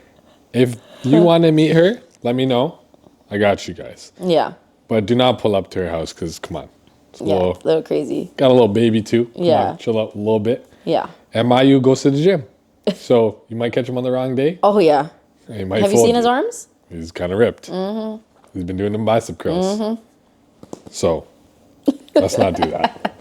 If you want to meet her, let me know. I got you guys. Yeah. But do not pull up to her house because, come on. It's It's a little crazy. got a little baby too. Come Yeah. on, chill out a little bit. Yeah. And Mayu goes to the gym. So you might catch him on the wrong day. Oh, yeah. And he might Have you fold seen his arms? He's kind of ripped. Mm-hmm. He's been doing them bicep curls. Mm-hmm. So let's not do that.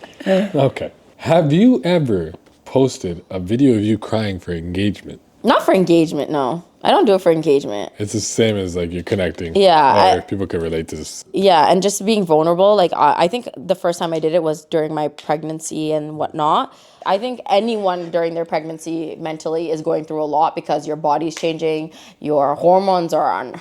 Okay. Have you ever posted a video of you crying for engagement? Not for engagement, no. I don't do it for engagement. It's the same as like you're connecting. Yeah, Or people can relate to this. Yeah, and just being vulnerable. Like, I think the first time I did it was during my pregnancy and whatnot. I think anyone during their pregnancy mentally is going through a lot because your body's changing, your hormones are on,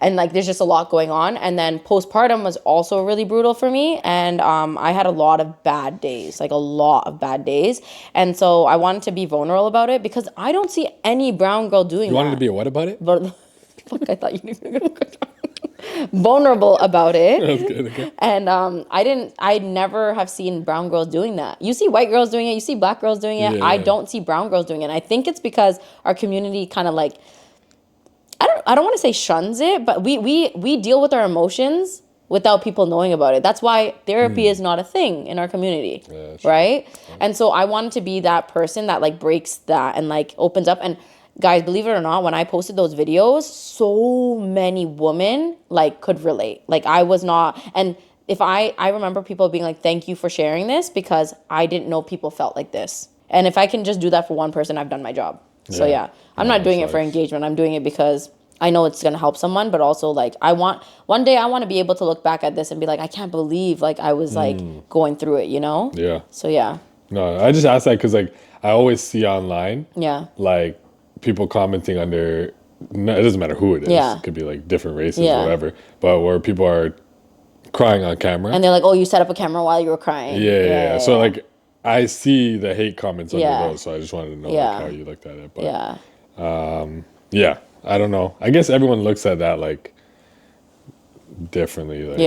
and like there's just a lot going on. And then postpartum was also really brutal for me, and I had a lot of bad days, like a lot of bad days. And so I wanted to be vulnerable about it because I don't see any brown girl doing that. You wanted to be a what about it? But fuck, I thought you knew. Vulnerable about it. That's good. Okay. And I never have seen brown girls doing that. You see white girls doing it, you see black girls doing it. Yeah. I don't see brown girls doing it. And I think it's because our community kind of like, I don't want to say shuns it, but we deal with our emotions without people knowing about it. That's why therapy is not a thing in our community, right? And so I wanted to be that person that like breaks that and like opens up. And guys, believe it or not, when I posted those videos, so many women like could relate. Like I was not, and if I remember people being like, thank you for sharing this because I didn't know people felt like this. And if I can just do that for one person, I've done my job. So yeah, I'm not doing it for engagement. I'm doing it because I know it's going to help someone, but also like one day I want to be able to look back at this and be like, I can't believe like I was like going through it, you know? Yeah. So yeah. No, I just asked that because like I always see online, like people commenting under, no, it doesn't matter who it is. Yeah. It could be like different races or whatever, but where people are crying on camera. And they're like, oh, you set up a camera while you were crying. Yeah. So like I see the hate comments under those, so I just wanted to know like, how you looked at it. But yeah, I don't know. I guess everyone looks at that like differently. Like,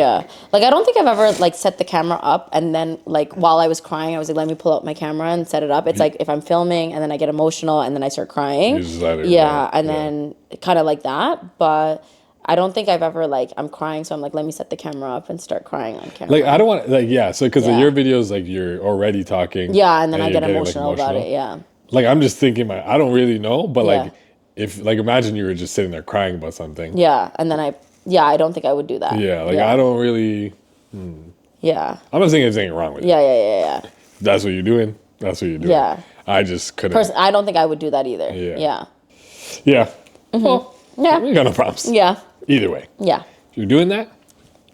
like I don't think I've ever like set the camera up and then like while I was crying I was like, let me pull out my camera and set it up. It's like if I'm filming and then I get emotional and then I start crying, you just let it then kind of like that. But I don't think I've ever like I'm crying so I'm like, let me set the camera up and start crying on camera. like I don't want like so because your videos like you're already talking and then I get emotional about it. Like I'm just thinking I don't really know, but like if like imagine you were just sitting there crying about something, and then I don't think I would do that. I don't really I'm not saying there's anything wrong with it. If that's what you're doing, that's what you're doing. I just couldn't. I don't think I would do that either. Well, we got no problems. Either way. If you're doing that,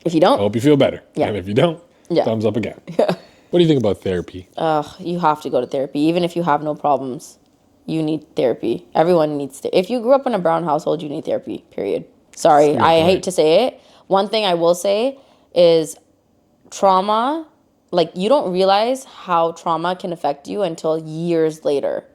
if you don't, I hope you feel better. And if you don't, thumbs up again. What do you think about therapy? You have to go to therapy. Even if you have no problems, you need therapy. Everyone needs to. If you grew up in a brown household, you need therapy, period. Sorry, I hate to say it. One thing I will say is trauma, like you don't realize how trauma can affect you until years later.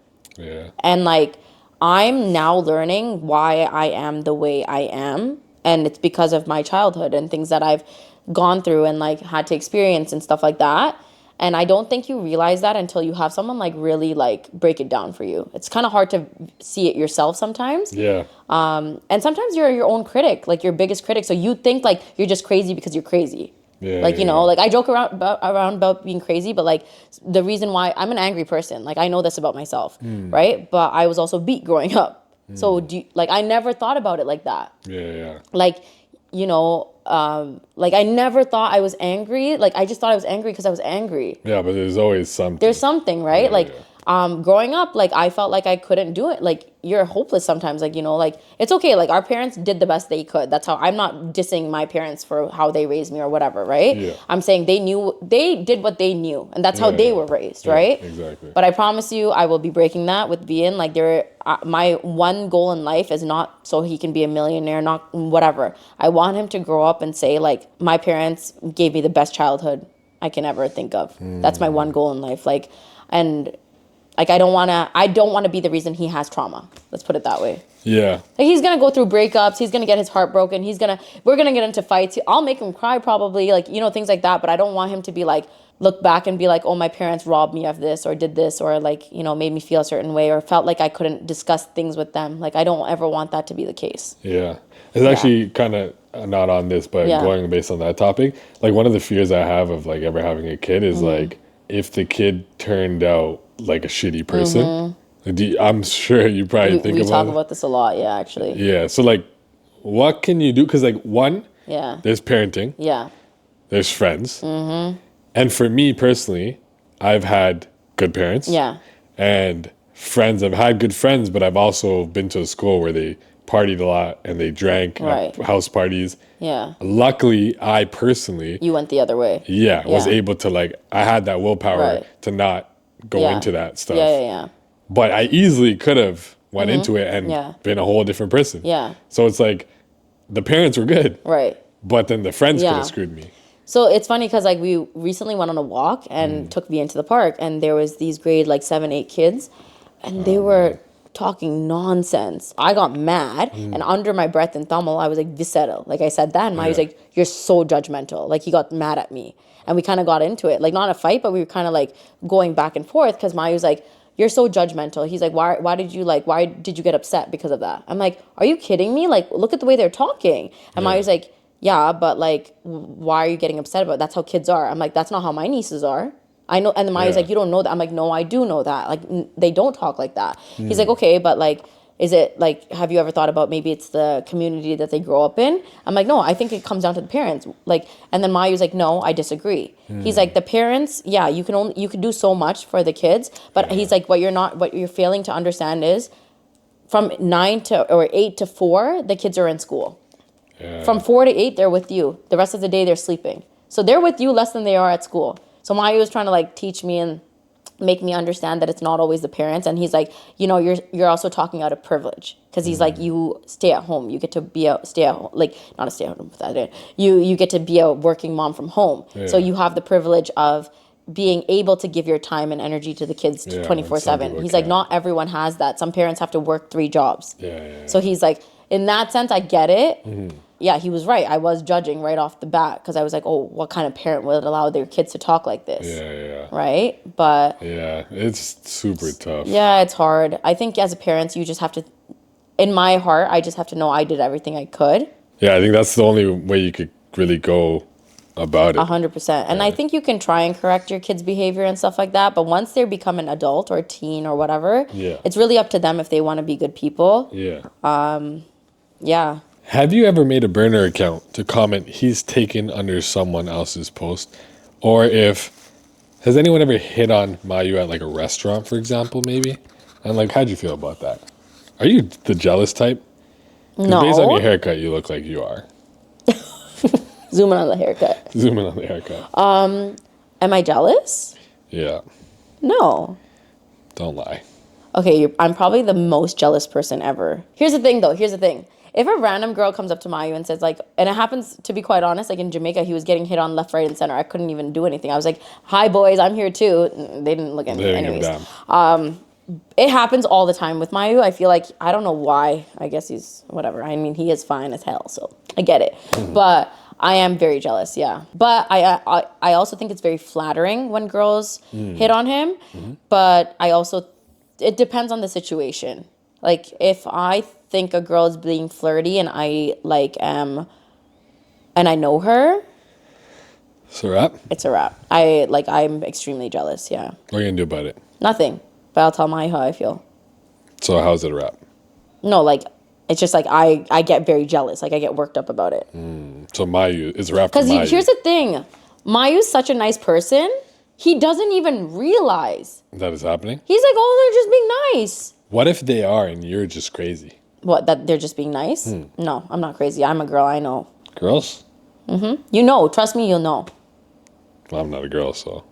And like I'm now learning why I am the way I am. And it's because of my childhood and things that I've gone through and like had to experience and stuff like that. And I don't think you realize that until you have someone like really like break it down for you. It's kind of hard to see it yourself sometimes. And sometimes you're your own critic, like your biggest critic. So you think like you're just crazy because you're crazy. You know, like I joke around about being crazy, but like the reason why I'm an angry person, like I know this about myself, right? But I was also beat growing up. So I never thought about it like that. Like, you know, like I never thought I was angry. Like I just thought I was angry because I was angry. But there's always something. There's something, right? Growing up, like I felt like I couldn't do it. Like you're hopeless sometimes. Like, you know, like it's okay. Like our parents did the best they could. That's how I'm not dissing my parents for how they raised me or whatever, right? I'm saying they did what they knew, and that's how they were raised, right? Exactly. But I promise you, I will be breaking that with Vian. Like my one goal in life is not so he can be a millionaire, not whatever. I want him to grow up and say like my parents gave me the best childhood I can ever think of. That's my one goal in life. Like, and like I don't want to be the reason he has trauma. Let's put it that way. Like he's going to go through breakups, he's going to get his heart broken, we're going to get into fights. I'll make him cry probably, like, you know, things like that, but I don't want him to be like look back and be like, oh, my parents robbed me of this or did this or like, you know, made me feel a certain way or felt like I couldn't discuss things with them. Like, I don't ever want that to be the case. Yeah. It's actually kind of not on this, but going based on that topic, like one of the fears I have of like ever having a kid is like if the kid turned out like a shitty person. I'm sure you probably think we about talk about this a lot. Yeah, actually. Yeah. So like, what can you do? Because like one, there's parenting. Yeah. There's friends. And for me personally, I've had good parents. Yeah. And friends. I've had good friends, but I've also been to a school where they partied a lot and they drank at house parties. Yeah. Luckily, I personally... You went the other way. Yeah. Was able to like... I had that willpower to not go into that stuff. Yeah. But I easily could have went into it and been a whole different person. Yeah. So it's like the parents were good. Right. But then the friends could have screwed me. So it's funny because like we recently went on a walk and took V into the park and there was these grade like 7, 8 kids and they were talking nonsense. I got mad and under my breath in Tamil I was like visceral. Like I said that and Mayu was like, you're so judgmental. Like he got mad at me and we kind of got into it. Like not a fight, but we were kind of like going back and forth because Mayu was like, you're so judgmental. He's like, why did you get upset because of that? I'm like, are you kidding me? Like, look at the way they're talking. And Mayu's like, yeah, but like, why are you getting upset about it? That's how kids are. I'm like, that's not how my nieces are. I know. And Mayu's like, you don't know that. I'm like, no, I do know that. Like, they don't talk like that. He's like, okay, but like, is it like, have you ever thought about maybe it's the community that they grow up in? I'm like, no, I think it comes down to the parents. Like, and then Mayu's like, no, I disagree. He's like, the parents, you can do so much for the kids, but he's like, what you're failing to understand is from 8 to 4, the kids are in school. Yeah. From 4 to 8, they're with you. The rest of the day, they're sleeping. So they're with you less than they are at school. So Mayu was trying to like teach me and make me understand that it's not always the parents. And he's like, you know, you're also talking out of privilege because he's like, you stay at home. You get to be stay at home, like not a stay at home. You get to be a working mom from home. Yeah. So you have the privilege of being able to give your time and energy to the kids 24/7. He's like, not everyone has that. Some parents have to work 3 jobs. Yeah. So he's like, in that sense, I get it. Yeah, he was right. I was judging right off the bat because I was like, oh, what kind of parent would allow their kids to talk like this? Yeah. Right? But... yeah, it's super tough. Yeah, it's hard. I think as a parent, you just have to... in my heart, I just have to know I did everything I could. Yeah, I think that's the only way you could really go about it. 100%. And I think you can try and correct your kids' behavior and stuff like that. But once they become an adult or a teen or whatever, it's really up to them if they want to be good people. Yeah. Have you ever made a burner account to comment he's taken under someone else's post? Or has anyone ever hit on Mayu at like a restaurant, for example, maybe? And like, how'd you feel about that? Are you the jealous type? No. Based on your haircut, you look like you are. Zoom in on the haircut. Zoom in on the haircut. Am I jealous? Yeah. No. Don't lie. Okay, I'm probably the most jealous person ever. Here's the thing, though. If a random girl comes up to Mayu and says, like, and it happens, to be quite honest, like in Jamaica, he was getting hit on left, right, and center. I couldn't even do anything. I was like, hi, boys, I'm here too. They didn't look at me. Anyways, it happens all the time with Mayu. I feel like, I don't know why. I guess he's, whatever. I mean, he is fine as hell, so I get it. But I am very jealous, yeah. But I also think it's very flattering when girls hit on him. But I also, it depends on the situation. Like, if I think a girl is being flirty and I like and I know her, it's a wrap. It's a wrap. I'm extremely jealous. Yeah. What are you gonna do about it? Nothing. But I'll tell Mai how I feel. So how's it a wrap? No, like it's just like I get very jealous. Like I get worked up about it. So Mayu is a wrap. Because here's the thing, Mayu's such a nice person. He doesn't even realize that is happening. He's like, oh, they're just being nice. What if they are and you're just crazy? What, that they're just being nice? No, I'm not crazy. I'm a girl. I know. Girls? You know. Trust me, you'll know. Well, I'm not a girl, so.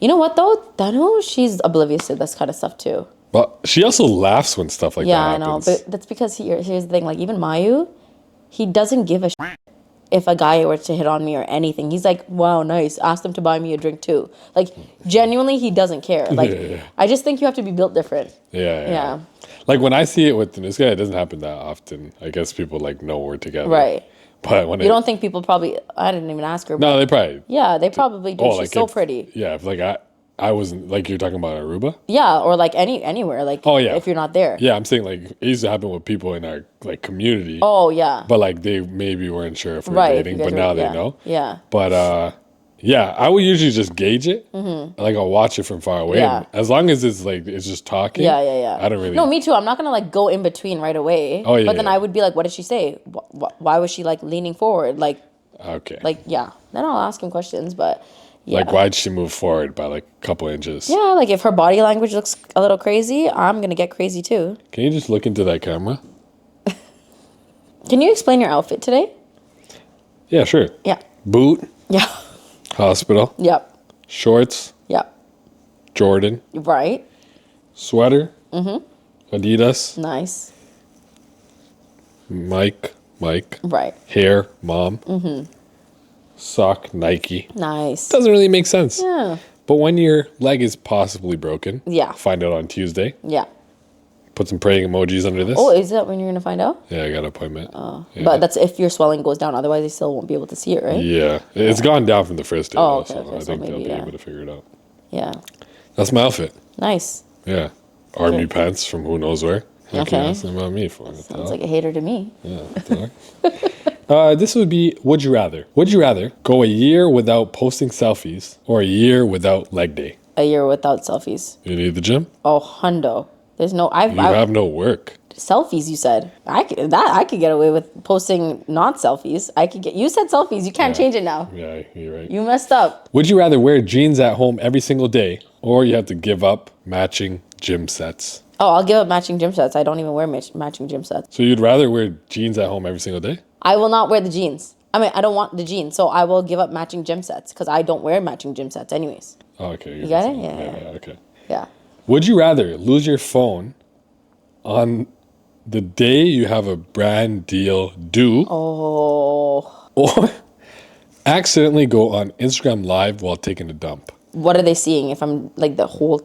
You know what, though? Thanu, she's oblivious to this kind of stuff, too. But she also laughs when stuff like that happens. Yeah, I know. But that's because here's the thing. Like, even Mayu, he doesn't give a shit if a guy were to hit on me or anything. He's like, wow, nice. Ask them to buy me a drink, too. Like, genuinely, he doesn't care. Like, I just think you have to be built different. Yeah. Like, when I see it with Thanuska, it doesn't happen that often. I guess people, like, know we're together. Right. But when You don't think people probably? I didn't even ask her. no, they probably. Yeah, they probably do. She's like so if- pretty. Yeah, if like I wasn't like you're talking about Aruba. Yeah, or like anywhere. Like Oh, yeah. if you're not there. Yeah, I'm saying like it used to happen with people in our like community. Oh yeah. But like they maybe weren't sure if we were Right, if dating, you guys but now were- they yeah, know. yeah. But yeah, I would usually just gauge it. Mm-hmm. Like I'll watch it from far away. Yeah. And as long as it's like it's just talking. Yeah. I don't really. No, me too. I'm not gonna like go in between right away. Oh, yeah, But then yeah. I would be like, what did she say? Why was she like leaning forward? Like Okay. yeah. Then I'll ask him questions. But yeah. Like why'd she move forward by like a couple inches? Yeah, like if her body language looks a little crazy, I'm gonna get crazy too. Can you just look into that camera? Can you explain your outfit today? Yeah, sure. Yeah. Boot, Yeah. hospital, Yep. shorts, Yep. Jordan, Right. sweater, Adidas, Nice. Mike, Right. hair, mom, sock, Nike. Nice. Doesn't really make sense. Yeah. But when your leg is possibly broken, Yeah. find out on Tuesday. Yeah. Put some praying emojis under this. Oh, is that when you're gonna find out? Yeah, I got an appointment. Yeah. But that's if your swelling goes down. Otherwise, they still won't be able to see it, right? Yeah, it's gone down from the first day, Oh, though, okay, so okay, I so think they'll maybe, be yeah. able to figure it out. Yeah. That's my outfit. Nice. Yeah, army Okay. pants from who knows where. What Okay. can you ask about me for? Sounds like a hater to me. Yeah. This would be: would you rather? Would you rather go a year without posting selfies or a year without leg day? A year without selfies. You need the gym. Oh, hundo. There's no. You have no work. Selfies. You said I could get away with posting not selfies. I could get. You said selfies. You can't change it now. Yeah, you're right. You messed up. Would you rather wear jeans at home every single day, or you have to give up matching gym sets? Oh, I'll give up matching gym sets. I don't even wear matching gym sets. So you'd rather wear jeans at home every single day? I will not wear the jeans. I mean, I don't want the jeans, so I will give up matching gym sets because I don't wear matching gym sets anyways. Oh, okay. You got it? Yeah. Okay. Yeah. Would you rather lose your phone on the day you have a brand deal due, Oh. or accidentally go on Instagram Live while taking a dump? What are they seeing if I'm like the whole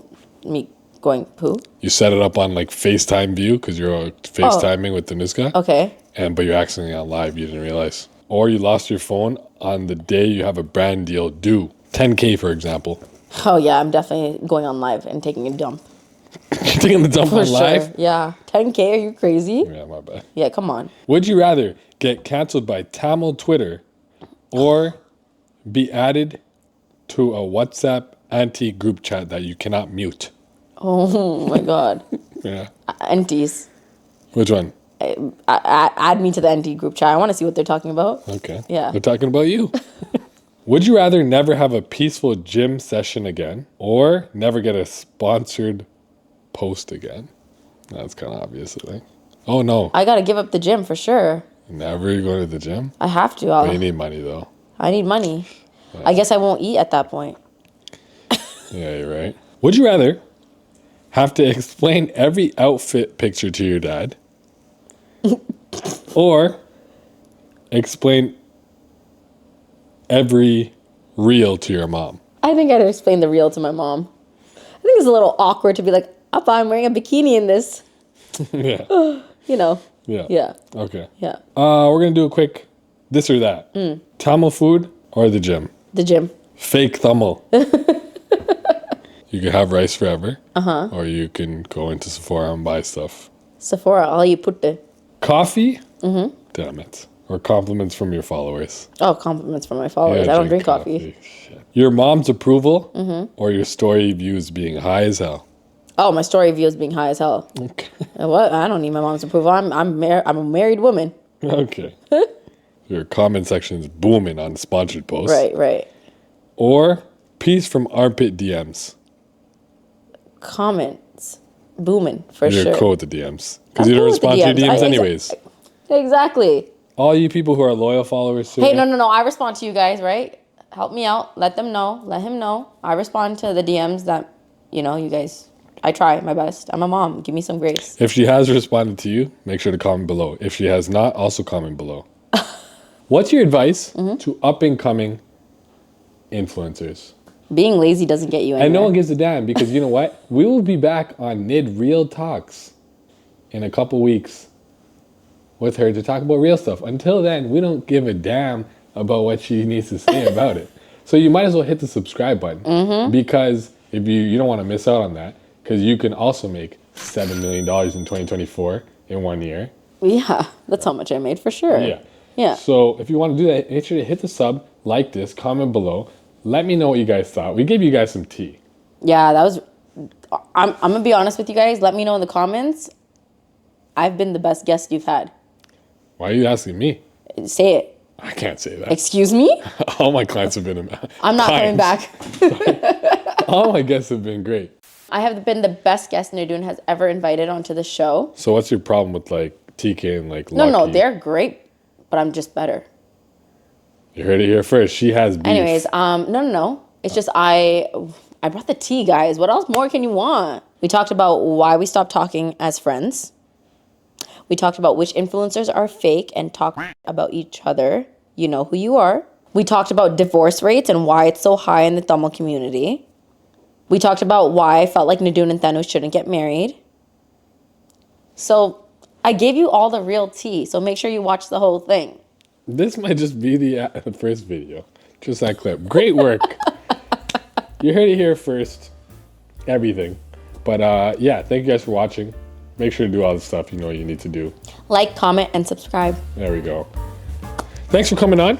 me going poo? You set it up on like FaceTime view because you're FaceTiming with Thanuska, Okay. but you're accidentally on live. You didn't realize. Or you lost your phone on the day you have a brand deal due. 10K, for example. Oh yeah, I'm definitely going on live and taking a dump. Taking the dump For on sure. live? Yeah. 10K, are you crazy? Yeah, my bad. Yeah, come on. Would you rather get canceled by Tamil Twitter or be added to a WhatsApp Auntie group chat that you cannot mute? Oh my god. Yeah. Aunties. Which one? Add me to the Auntie group chat. I want to see what they're talking about. Okay. Yeah. We're talking about you. Would you rather never have a peaceful gym session again or never get a sponsored post again? That's kind of obvious, I think. Oh, no. I gotta give up the gym for sure. Never go to the gym? I have to. But you need money, though. I need money. I guess I won't eat at that point. Yeah, you're right. Would you rather have to explain every outfit picture to your dad or explain every reel to your mom? I think I'd explain the reel to my mom. I think it's a little awkward to be like, Appa, I'm wearing a bikini in this. Yeah. You know. Yeah. Yeah. Okay. Yeah. We're going to do a quick this or that. Tamil food or the gym? The gym. Fake Tamil. You can have rice forever. Or you can go into Sephora and buy stuff. Sephora, all you put the. Coffee? Damn it. Or compliments from your followers. Oh, compliments from my followers. Yeah, I don't drink coffee. Shit. Your mom's approval or your story views being high as hell? Oh, my story views being high as hell. Okay. What? I don't need my mom's approval. I'm a married woman. Okay. Your comment section's booming on sponsored posts. Right. Or peace from armpit DMs. Comments booming for You're sure. cool with the DMs. Because I'm you don't cool with the respond to your DMs. DMs anyways. Exactly. All you people who are loyal followers to Hey, no. I respond to you guys, right? Help me out. Let them know. Let him know. I respond to the DMs that, you guys. I try my best. I'm a mom. Give me some grace. If she has responded to you, make sure to comment below. If she has not, also comment below. What's your advice to up-and-coming influencers? Being lazy doesn't get you anywhere. And no one gives a damn because you know what? We will be back on NidTalks in a couple weeks with her to talk about real stuff. Until then, we don't give a damn about what she needs to say about it. So you might as well hit the subscribe button because if you don't want to miss out on that, because you can also make $7 million in 2024 in 1 year. Yeah, that's how much I made for sure. Yeah. Yeah. So if you want to do that, make sure to hit the sub, like this, comment below. Let me know what you guys thought. We gave you guys some tea. Yeah, that was... I'm going to be honest with you guys. Let me know in the comments. I've been the best guest you've had. Why are you asking me? Say it. I can't say that. Excuse me? All my clients have been... I'm not coming back. All my guests have been great. I have been the best guest Nadoon has ever invited onto the show. So what's your problem with like TK and like No, Lucky? they're great, but I'm just better. You heard it here first. She has beef. Anyways, no. It's just I brought the tea, guys. What else more can you want? We talked about why we stopped talking as friends. We talked about which influencers are fake and talked about each other. You know who you are. We talked about divorce rates and why it's so high in the Tamil community. We talked about why I felt like Nadoon and Thanu shouldn't get married. So I gave you all the real tea. So make sure you watch the whole thing. This might just be the first video. Just that clip. Great work. You heard it here first. Everything. But yeah, thank you guys for watching. Make sure to do all the stuff you know you need to do. Like, comment, and subscribe. There we go. Thanks for coming on.